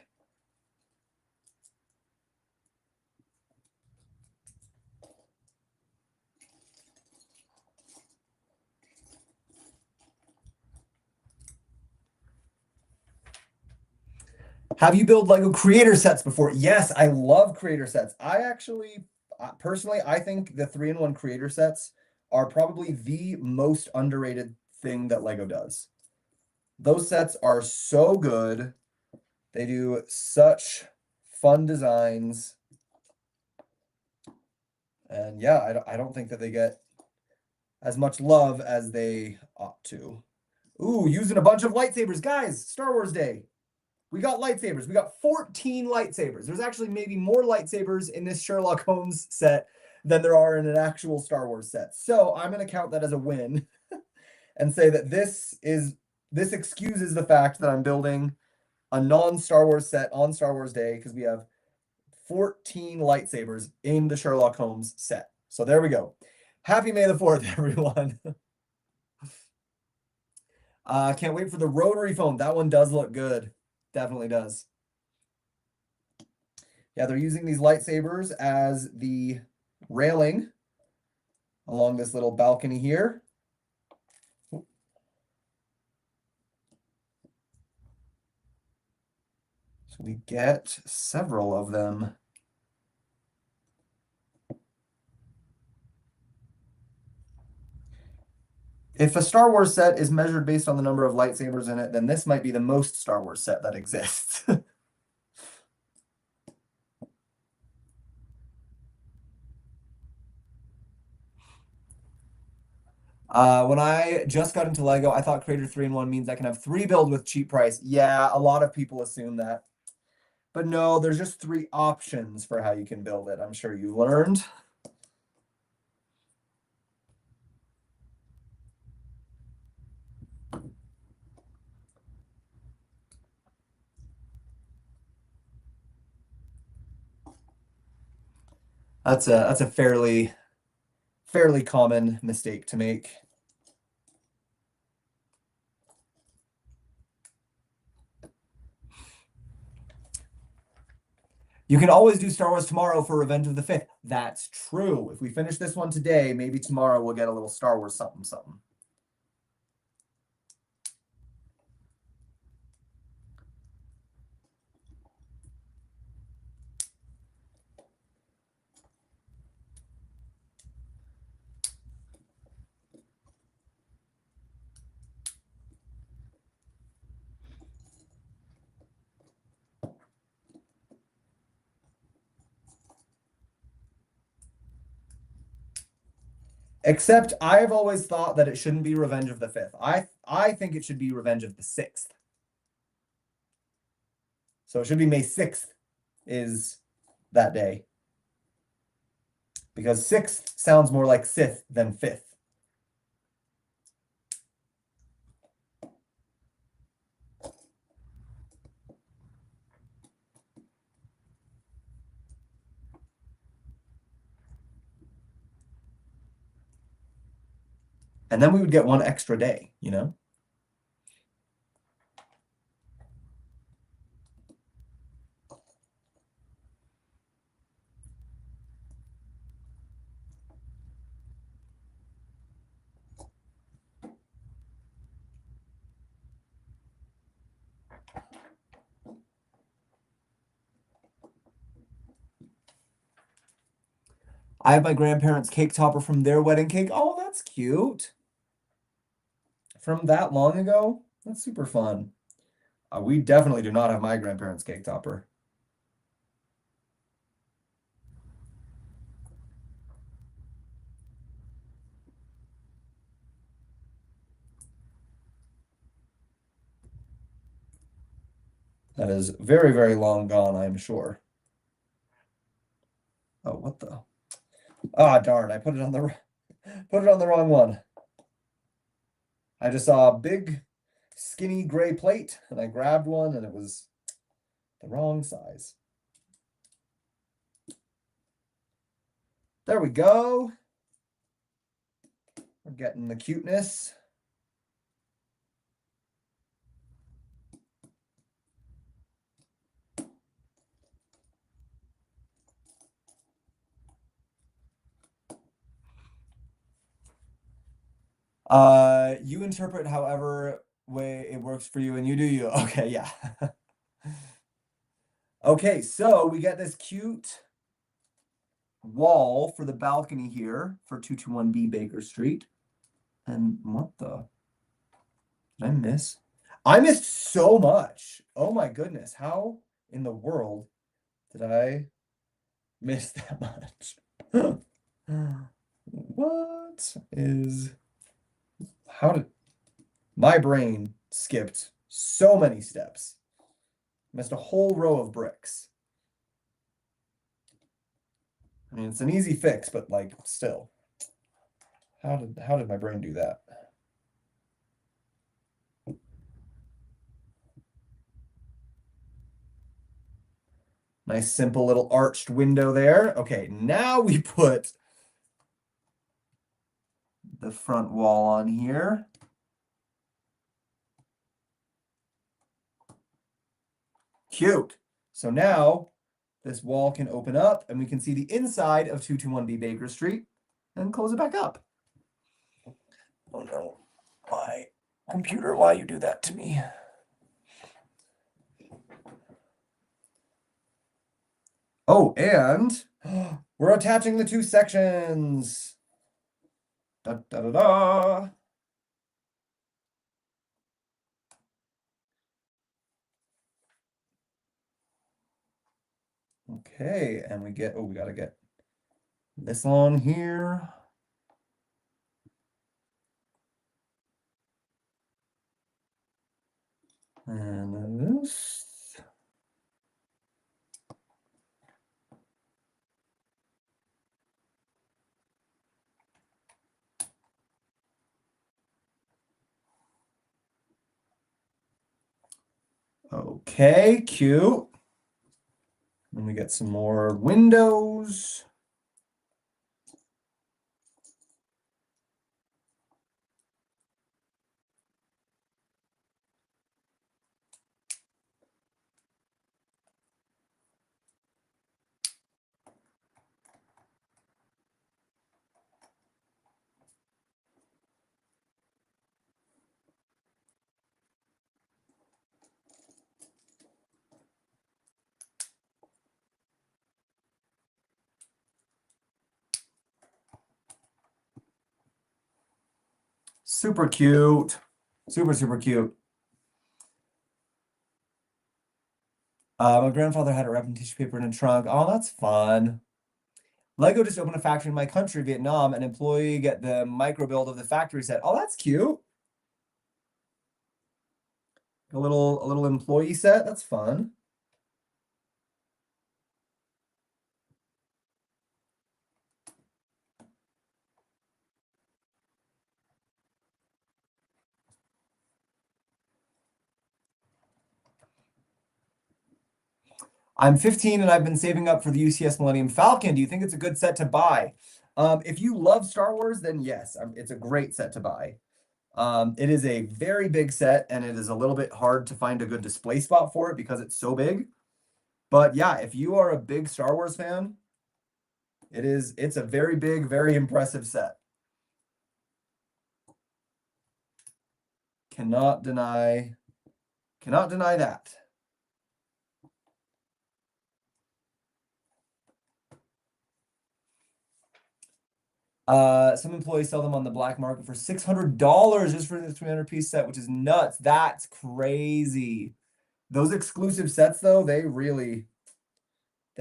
Have you built Lego creator sets before? Yes, I love creator sets. I actually, personally, I think the 3-in-1 creator sets are probably the most underrated thing that Lego does. Those sets are so good. They do such fun designs. And yeah, I don't think that they get as much love as they ought to. Ooh, using a bunch of lightsabers. Guys, Star Wars Day. We got lightsabers. We got 14 lightsabers. There's actually maybe more lightsabers in this Sherlock Holmes set than there are in an actual Star Wars set. So I'm going to count that as a win and say that this excuses the fact that I'm building a non-Star Wars set on Star Wars Day because we have 14 lightsabers in the Sherlock Holmes set. So there we go. Happy May the 4th, everyone. Can't wait for the rotary phone. That one does look good. Definitely does. Yeah, they're using these lightsabers as the railing along this little balcony here. So we get several of them. If a Star Wars set is measured based on the number of lightsabers in it, then this might be the most Star Wars set that exists. When I just got into Lego, I thought Creator 3-in-1 means I can have 3 build with cheap price. Yeah, a lot of people assume that. But no, there's just 3 options for how you can build it. I'm sure you learned. That's a fairly common mistake to make. You can always do Star Wars tomorrow for Revenge of the Fifth. That's true. If we finish this one today, maybe tomorrow we'll get a little Star Wars something something. Except I've always thought that it shouldn't be Revenge of the Fifth. I think it should be Revenge of the Sixth. So it should be May 6th is that day. Because 6th sounds more like Sith than 5th. And then we would get one extra day, you know? I have my grandparents' cake topper from their wedding cake. Oh, that's cute. From that long ago? That's super fun. We definitely do not have my grandparents' cake topper. That is very, very long gone, I'm sure. Oh, what the? Ah, darn, I put it on the wrong one. I just saw a big, skinny gray plate, and I grabbed one, and it was the wrong size. There we go. We're getting the cuteness. You interpret however way it works for you, and you do you. Okay, yeah. Okay, so we get this cute wall for the balcony here for 221B Baker Street. And what the? Did I miss? I missed so much. Oh my goodness. How in the world did I miss that much? What is... How did... My brain skipped so many steps. Missed a whole row of bricks. I mean, it's an easy fix, but like still. How did my brain do that? Nice simple little arched window there. Okay, now we put the front wall on here. Cute. So now this wall can open up and we can see the inside of 221B Baker Street and close it back up. Oh no, my computer, why you do that to me? Oh, and we're attaching the two sections. Da, da, da, da. Okay, and we get, oh, we gotta get this on here. And this. Okay, cute. Then we get some more windows. Super cute. Super, super cute. My grandfather had a wrapping tissue paper in a trunk. Oh, that's fun. Lego just opened a factory in my country, Vietnam. An employee get the micro build of the factory set. Oh, that's cute. A little employee set. That's fun. I'm 15 and I've been saving up for the UCS Millennium Falcon. Do you think it's a good set to buy? If you love Star Wars, then yes, it's a great set to buy. It is a very big set and it is a little bit hard to find a good display spot for it because it's so big. But yeah, if you are a big Star Wars fan, it's a very big, very impressive set. Cannot deny that. Some employees sell them on the black market for $600 just for the 300-piece set, which is nuts. That's crazy. Those exclusive sets, though, they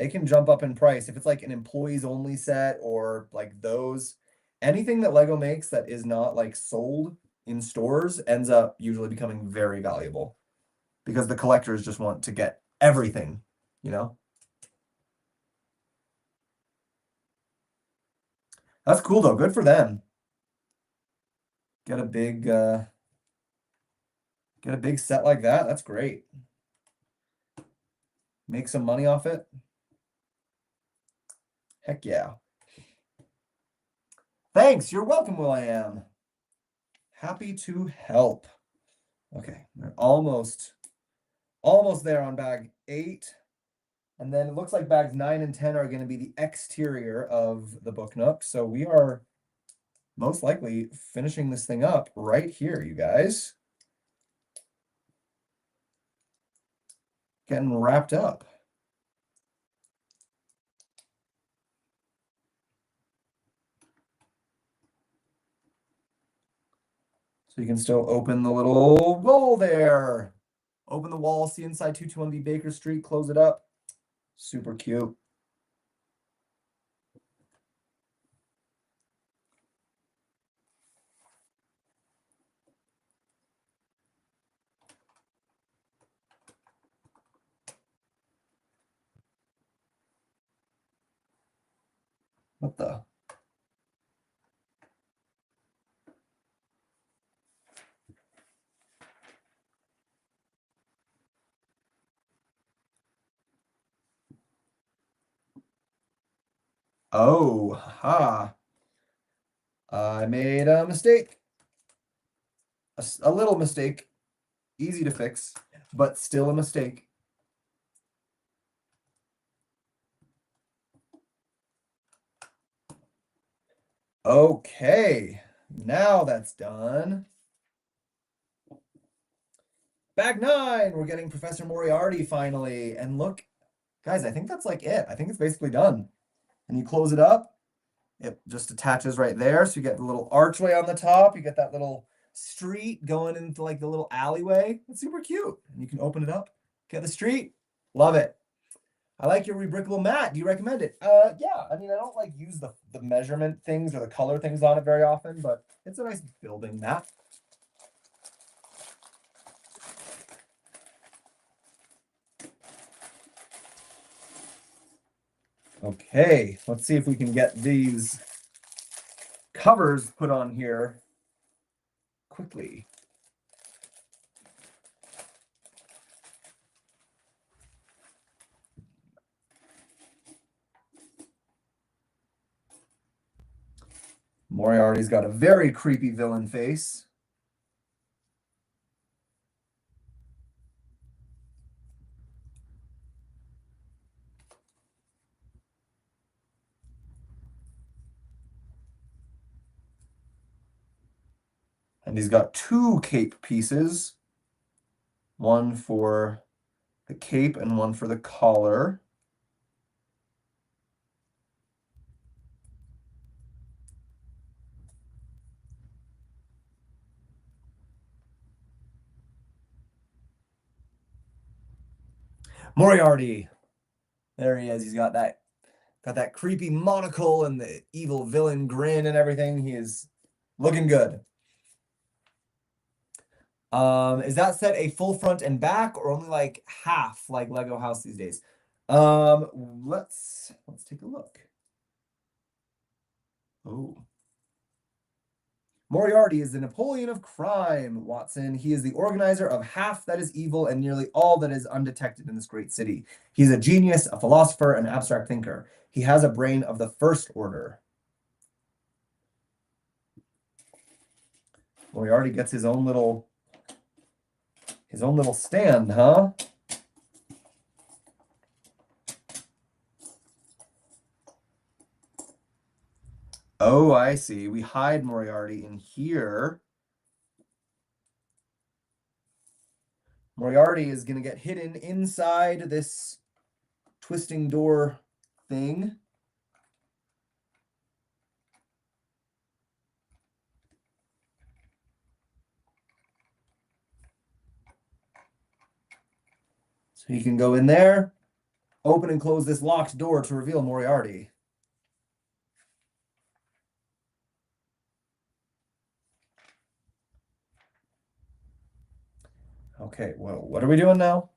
can jump up in price. If it's like an employees only set or like those, anything that Lego makes that is not like sold in stores ends up usually becoming very valuable. because the collectors just want to get everything, you know? That's cool though. Good for them. Get a big set like that. That's great. Make some money off it. Heck yeah. Thanks. You're welcome, Will.i.am. Happy to help. Okay, we're almost there on bag 8. And then it looks like bags 9 and 10 are going to be the exterior of the book nook. So we are most likely finishing this thing up right here, you guys. Getting wrapped up. So you can still open the little wall there. Open the wall, see inside 221B Baker Street, close it up. Super cute. What the? Oh, ha. I made a mistake. A little mistake. Easy to fix, but still a mistake. Okay, now that's done. Bag 9, we're getting Professor Moriarty finally. And look, guys, I think that's like it. I think it's basically done. And you close it up, it just attaches right there. So you get the little archway on the top. You get that little street going into like the little alleyway. It's super cute. And you can open it up, get the street. Love it. I like your rebrickable mat. Do you recommend it? Yeah. I mean, I don't like use the measurement things or the color things on it very often, but it's a nice building mat. Okay, let's see if we can get these covers put on here quickly. Moriarty's got a very creepy villain face. And he's got 2 cape pieces. One for the cape and one for the collar. Moriarty. There he is. He's got that creepy monocle and the evil villain grin and everything. He is looking good. Is that set a full front and back or only like half like Lego House these days? Let's take a look. Oh. Moriarty is the Napoleon of crime, Watson. He is the organizer of half that is evil and nearly all that is undetected in this great city. He's a genius, a philosopher, an abstract thinker. He has a brain of the first order. Moriarty gets his own little stand, huh? Oh, I see. We hide Moriarty in here. Moriarty is going to get hidden inside this twisting door thing. So he can go in there, open and close this locked door to reveal Moriarty. Okay, well, what are we doing now?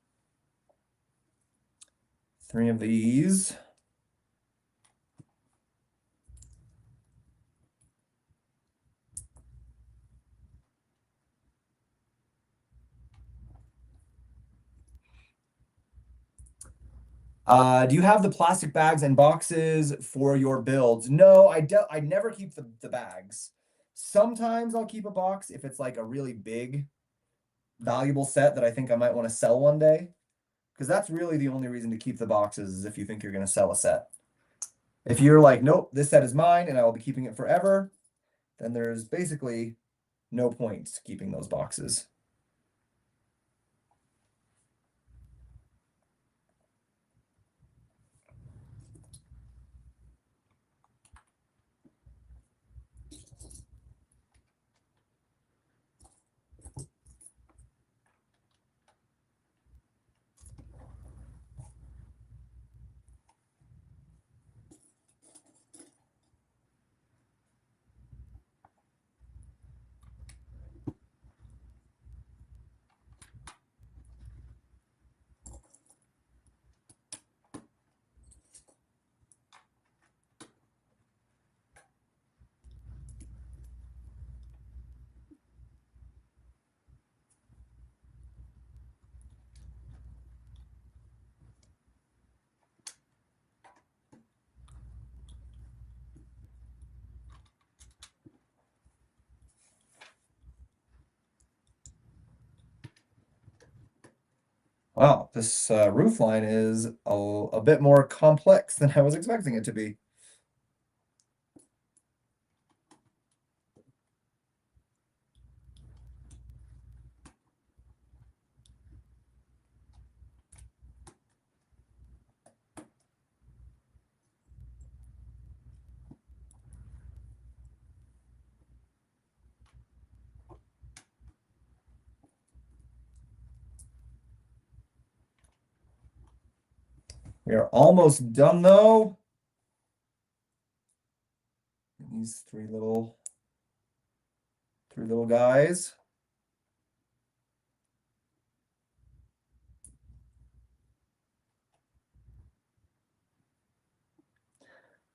3 of these. Do you have the plastic bags and boxes for your builds? No, I never keep the bags. Sometimes I'll keep a box if it's like a really big, valuable set that I think I might want to sell one day. Because that's really the only reason to keep the boxes is if you think you're going to sell a set. If you're like, nope, this set is mine and I will be keeping it forever, then there's basically no point keeping those boxes. Wow, this roof line is a bit more complex than I was expecting it to be. We are almost done though. These three little guys.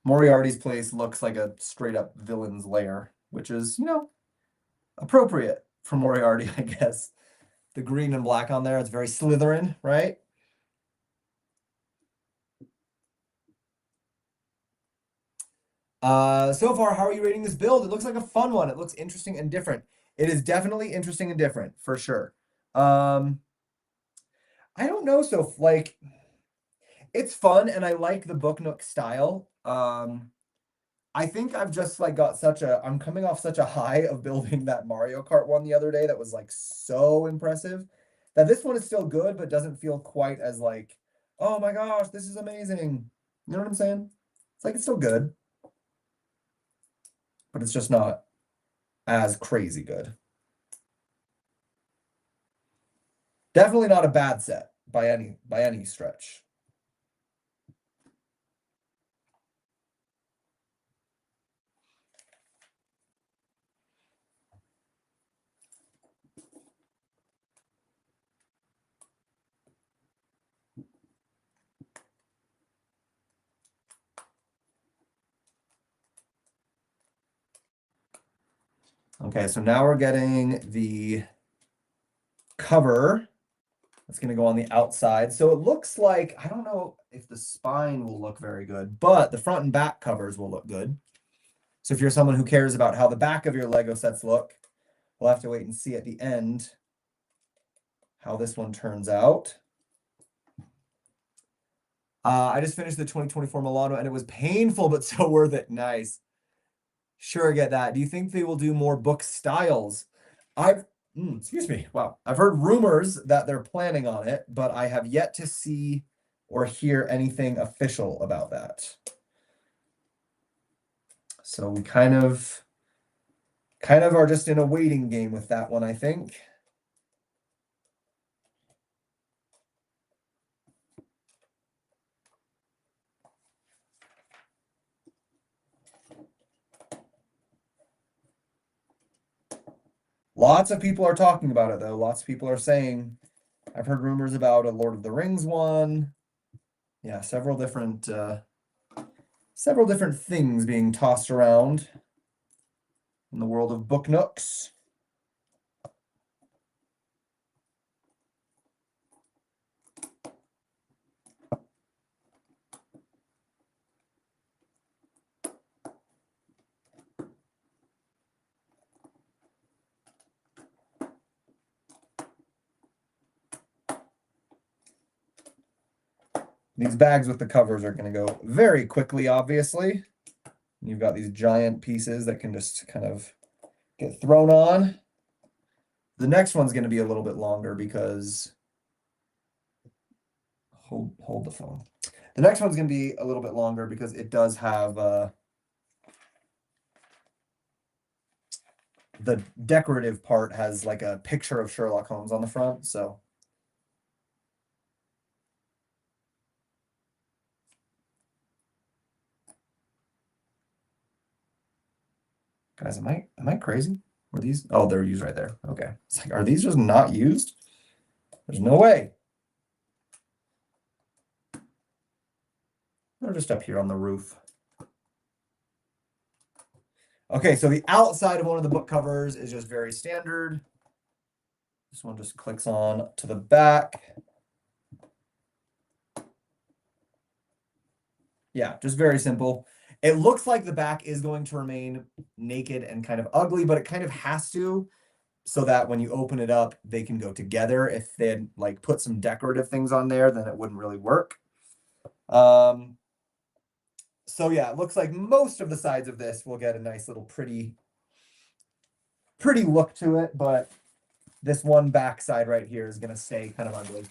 Moriarty's place looks like a straight up villain's lair, which is, appropriate for Moriarty, I guess. The green and black on there, it's very Slytherin, right? So far, how are you rating this build? It looks like a fun one. It looks interesting and different. It is definitely interesting and different, for sure. I don't know, so like it's fun and I like the Book Nook style. I think I've just like got I'm coming off such a high of building that Mario Kart one the other day that was like so impressive that this one is still good, but doesn't feel quite as like, oh my gosh, this is amazing. You know what I'm saying? It's like it's still good, but it's just not as crazy good. Definitely not a bad set by any stretch. Okay, so now we're getting the cover. That's going to go on the outside. So it looks like, I don't know if the spine will look very good, but the front and back covers will look good. So if you're someone who cares about how the back of your Lego sets look, we'll have to wait and see at the end how this one turns out. I just finished the 2024 Milano and it was painful, but so worth it. Nice. Sure, I get that. Do you think they will do more book styles? Excuse me. Wow. I've heard rumors that they're planning on it, but I have yet to see or hear anything official about that. So we kind of are just in a waiting game with that one, I think. Lots of people are talking about it though. Lots of people are saying I've heard rumors about a Lord of the Rings one. Yeah, several different things being tossed around in the world of book nooks. These bags with the covers are going to go very quickly, obviously. You've got these giant pieces that can just kind of get thrown on. The next one's going to be a little bit longer because hold the phone. The next one's going to be a little bit longer because it does have the decorative part has like a picture of Sherlock Holmes on the front, so guys, am I crazy? Were these? Oh, they're used right there. Okay. It's like, are these just not used? There's no way. They're just up here on the roof. Okay, so the outside of one of the book covers is just very standard. This one just clicks on to the back. Yeah, just very simple. It looks like the back is going to remain naked and kind of ugly, but it kind of has to, so that when you open it up, they can go together. If they had like put some decorative things on there, then it wouldn't really work. So yeah, it looks like most of the sides of this will get a nice little pretty look to it, but this one back side right here is gonna stay kind of ugly.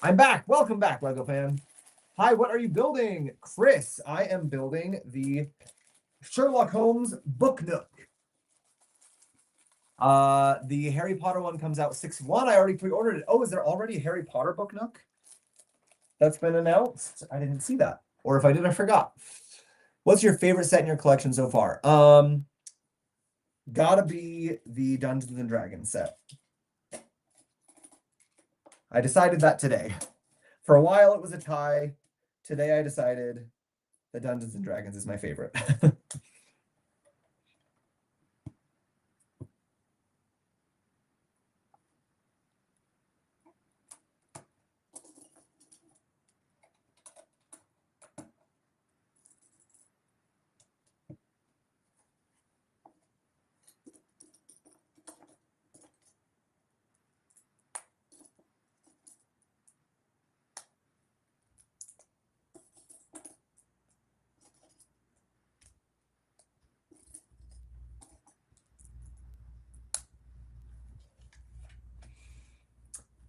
I'm back. Welcome back, Lego fan. Hi, what are you building? Chris, I am building the Sherlock Holmes book nook. The Harry Potter one comes out 6/1. I already pre-ordered it. Oh, is there already a Harry Potter book nook that's been announced? I didn't see that. Or if I did, I forgot. What's your favorite set in your collection so far? Gotta be the Dungeons and Dragons set. I decided that today. For a while, it was a tie. Today, I decided that Dungeons and Dragons is my favorite.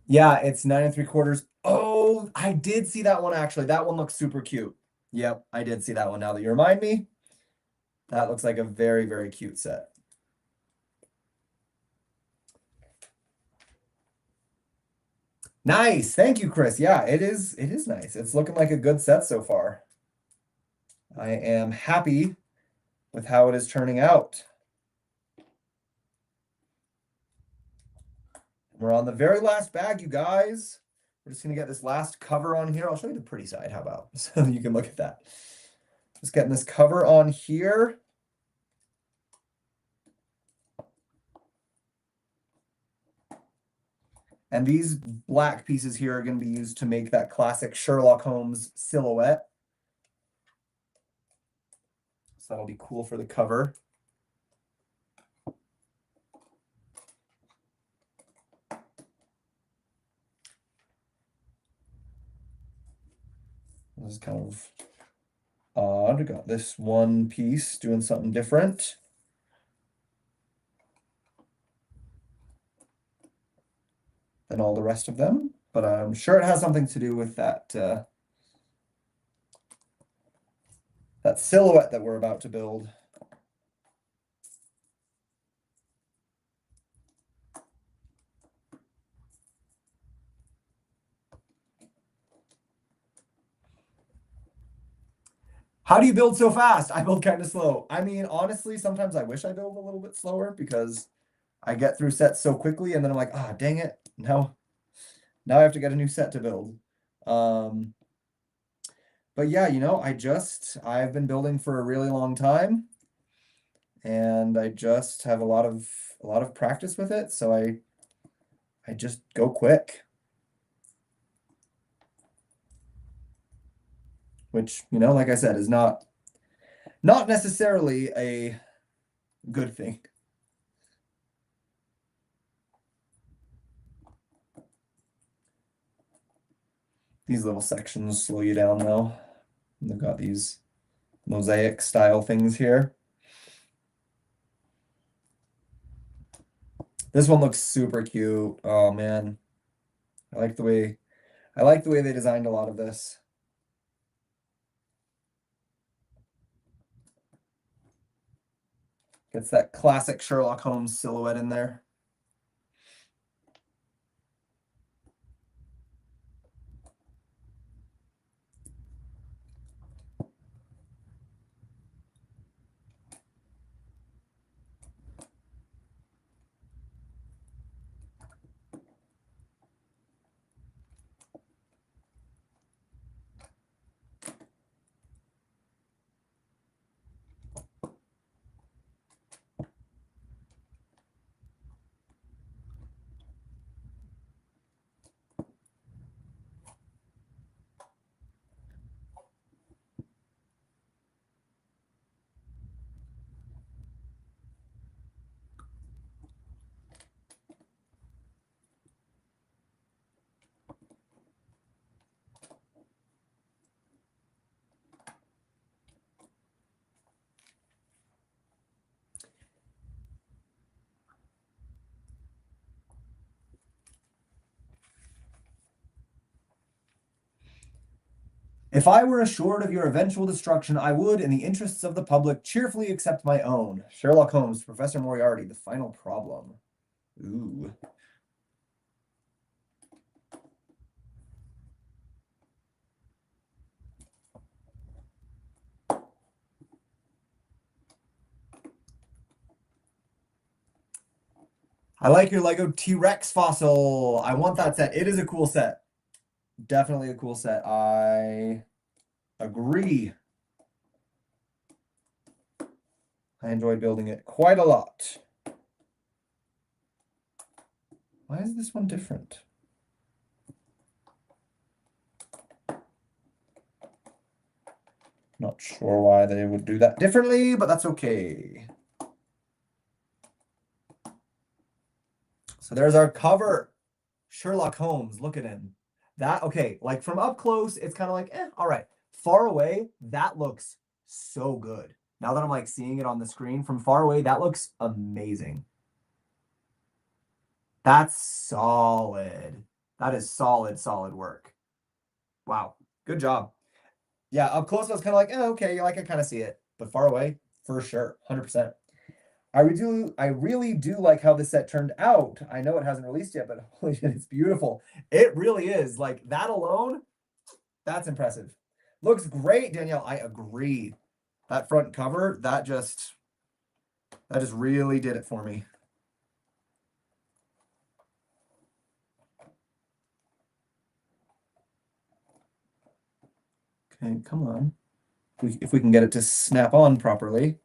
Yeah, it's 9 3/4. Oh, I did see that one actually. That one looks super cute. Yep, I did see that one now that you remind me. That looks like a very, very cute set. Nice. Thank you, Chris. Yeah, it is nice. It's looking like a good set so far. I am happy with how it is turning out. We're on the very last bag, you guys. We're just gonna get this last cover on here. I'll show you the pretty side. How about? So you can look at that. Just getting this cover on here. And these black pieces here are going to be used to make that classic Sherlock Holmes silhouette. So that'll be cool for the cover. This is kind of odd. Got this one piece doing something different. Than all the rest of them, but I'm sure it has something to do with that that silhouette that we're about to build. How do you build so fast? I build kind of slow. I mean, honestly, sometimes I wish I build a little bit slower because I get through sets so quickly and then I'm like, ah, dang it. Now I have to get a new set to build. Um, but yeah, I've been building for a really long time and I just have a lot of practice with it, so I just go quick. Which, like I said, is not necessarily a good thing. These little sections slow you down though. They've got these mosaic style things here. This one looks super cute. Oh man. I like the way they designed a lot of this. Gets that classic Sherlock Holmes silhouette in there. If I were assured of your eventual destruction, I would, in the interests of the public, cheerfully accept my own. Sherlock Holmes, Professor Moriarty, the final problem. Ooh. I like your Lego T-Rex fossil. I want that set. It is a cool set. Definitely a cool set. I agree. I enjoyed building it quite a lot. Why is this one different? Not sure why they would do that differently, but that's okay. So there's our cover. Sherlock Holmes, look at him. Okay, like from up close, it's kind of like, all right. Far away, that looks so good. Now that I'm like seeing it on the screen from far away, that looks amazing. That's solid. That is solid, solid work. Wow. Good job. Yeah, up close, I was kind of like, okay, like I kind of see it. But far away, for sure, 100%. I really do like how this set turned out. I know it hasn't released yet, but holy shit, it's beautiful. It really is. Like that alone, that's impressive. Looks great, Danielle. I agree. That front cover, that just really did it for me. Okay, come on. If we can get it to snap on properly.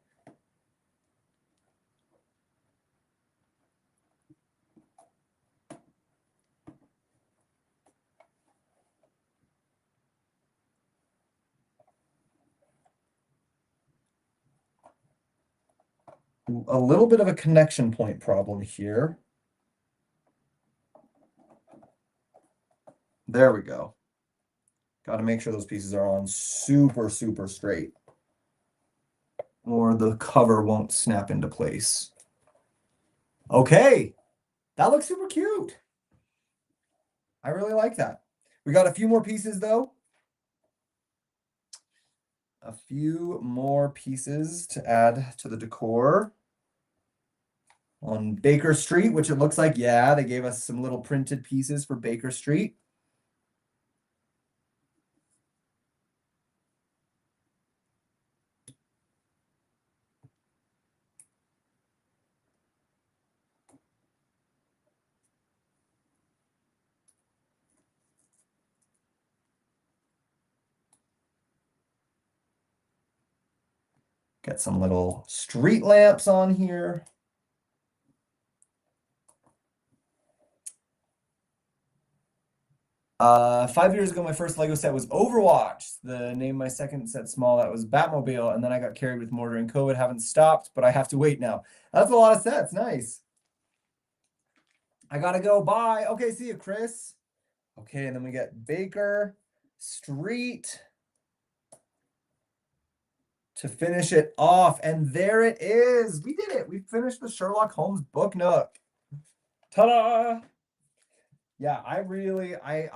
A little bit of a connection point problem here. There we go. Got to make sure those pieces are on super, super straight, or the cover won't snap into place. Okay, that looks super cute. I really like that. We got a few more pieces though. A few more pieces to add to the decor on Baker Street, which it looks like, yeah, they gave us some little printed pieces for Baker Street. Get some little street lamps on here. 5 years ago, my first Lego set was Overwatch. The name of my second set small, that was Batmobile, and then I got carried with more during COVID. Haven't stopped, but I have to wait now. That's a lot of sets. Nice. I gotta go. Bye. Okay, see you, Chris. Okay, and then we get Baker Street to finish it off. And there it is. We did it. We finished the Sherlock Holmes book Nook. Ta-da! Yeah, I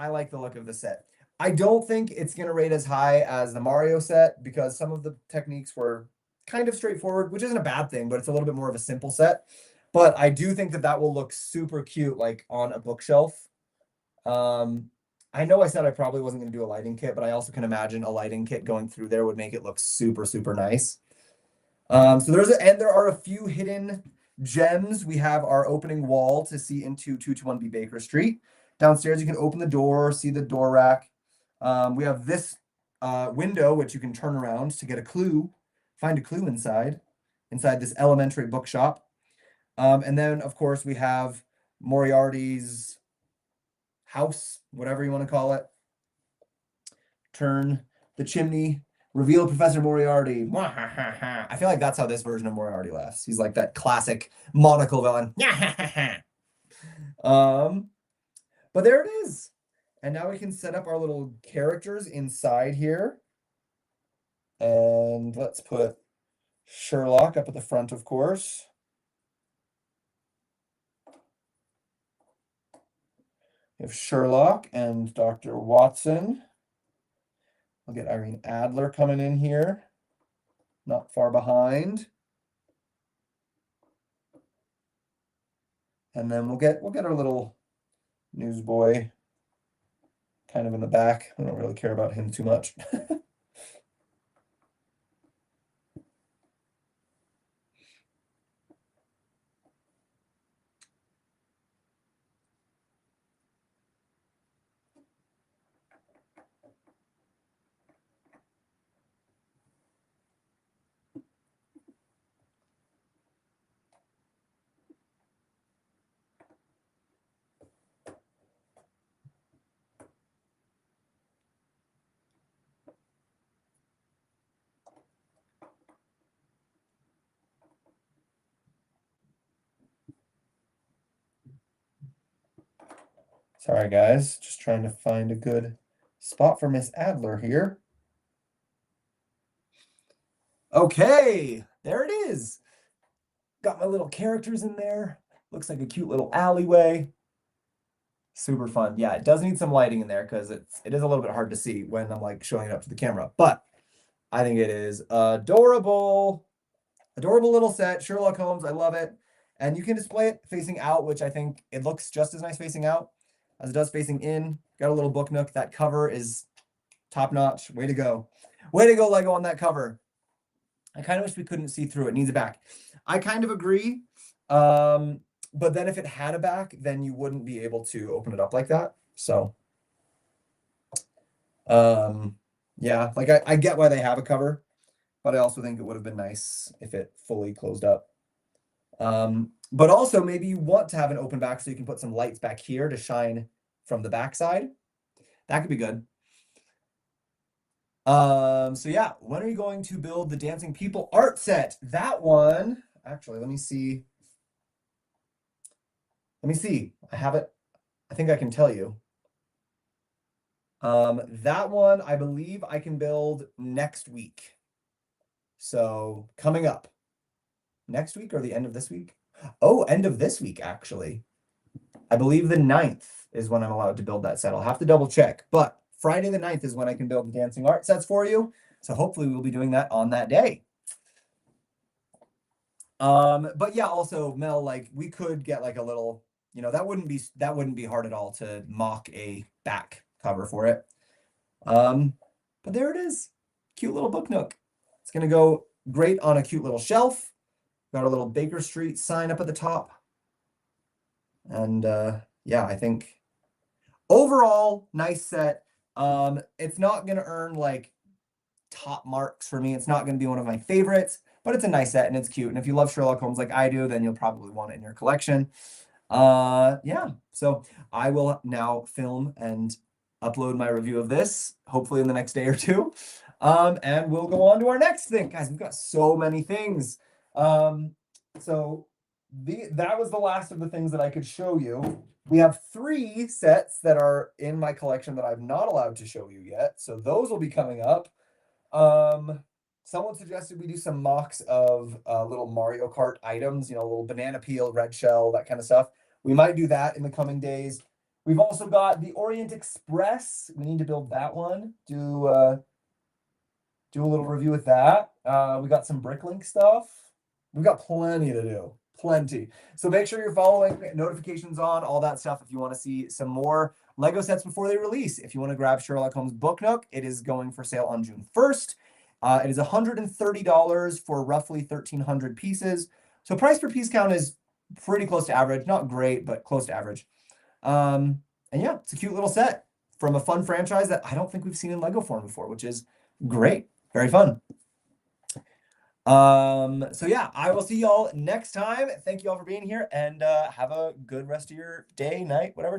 like the look of the set. I don't think it's gonna rate as high as the Mario set because some of the techniques were kind of straightforward, which isn't a bad thing, but it's a little bit more of a simple set. But I do think that that will look super cute, like on a bookshelf. I know I said I probably wasn't going to do a lighting kit, but I also can imagine a lighting kit going through there would make it look super, super nice. So there are a few hidden gems. We have our opening wall to see into 221B Baker Street. Downstairs, you can open the door, see the door rack. We have this window, which you can turn around to get a clue, find a clue inside this elementary bookshop. And then, of course, we have Moriarty's house, whatever you want to call it. Turn the chimney, reveal Professor Moriarty. I feel like that's how this version of Moriarty laughs. He's like that classic monocle villain. But there it is. And now we can set up our little characters inside here. And let's put Sherlock up at the front, of course. We have Sherlock and Dr. Watson. I'll get Irene Adler coming in here, not far behind. And then we'll get our little newsboy kind of in the back. I don't really care about him too much. Sorry, guys. Just trying to find a good spot for Miss Adler here. Okay, there it is. Got my little characters in there. Looks like a cute little alleyway. Super fun. Yeah, it does need some lighting in there because it is a little bit hard to see when I'm like showing it up to the camera. But I think it is adorable. Adorable little set. Sherlock Holmes, I love it. And you can display it facing out, which I think it looks just as nice facing out as it does facing in. Got a little book nook. That cover is top notch. Way to go. Way to go, Lego, on that cover. I kind of wish we couldn't see through it. It needs a back. I kind of agree. But then if it had a back, then you wouldn't be able to open it up like that. So, yeah, like I get why they have a cover, but I also think it would have been nice if it fully closed up. But also maybe you want to have an open back so you can put some lights back here to shine from the backside. That could be good. So yeah, when are you going to build the Dancing People art set? That one, actually, let me see. I have it. I think I can tell you. That one, I believe I can build next week. So coming up next week or the end of this week? Oh, end of this week, actually. I believe the 9th is when I'm allowed to build that set. I'll have to double check, but Friday the 9th is when I can build the dancing art sets for you. So hopefully we'll be doing that on that day. But yeah, also Mel, like we could get like a little, you know, that wouldn't be hard at all to mock a back cover for it. But there it is. Cute little book nook. It's gonna go great on a cute little shelf. Got a little Baker Street sign up at the top. And yeah, I think overall nice set. It's not gonna earn like top marks for me. It's not gonna be one of my favorites, but it's a nice set and it's cute. And if you love Sherlock Holmes like I do, then you'll probably want it in your collection. Yeah, so I will now film and upload my review of this, hopefully in the next day or two. And we'll go on to our next thing. Guys, we've got so many things. So that was the last of the things that I could show you. We have 3 sets that are in my collection that I'm not allowed to show you yet. So those will be coming up. Someone suggested we do some mocks of little Mario Kart items, little banana peel, red shell, that kind of stuff. We might do that in the coming days. We've also got the Orient Express. We need to build that one. Do a little review with that. We got some Bricklink stuff. We've got plenty to do. Plenty. So make sure you're following, notifications on, all that stuff if you want to see some more Lego sets before they release. If you want to grab Sherlock Holmes Book Nook, it is going for sale on June 1st. It is $130 for roughly 1,300 pieces. So price per piece count is pretty close to average. Not great, but close to average. And yeah, it's a cute little set from a fun franchise that I don't think we've seen in Lego form before, which is great. Very fun. So yeah, I will see y'all next time. Thank you all for being here, and have a good rest of your day, night, whatever.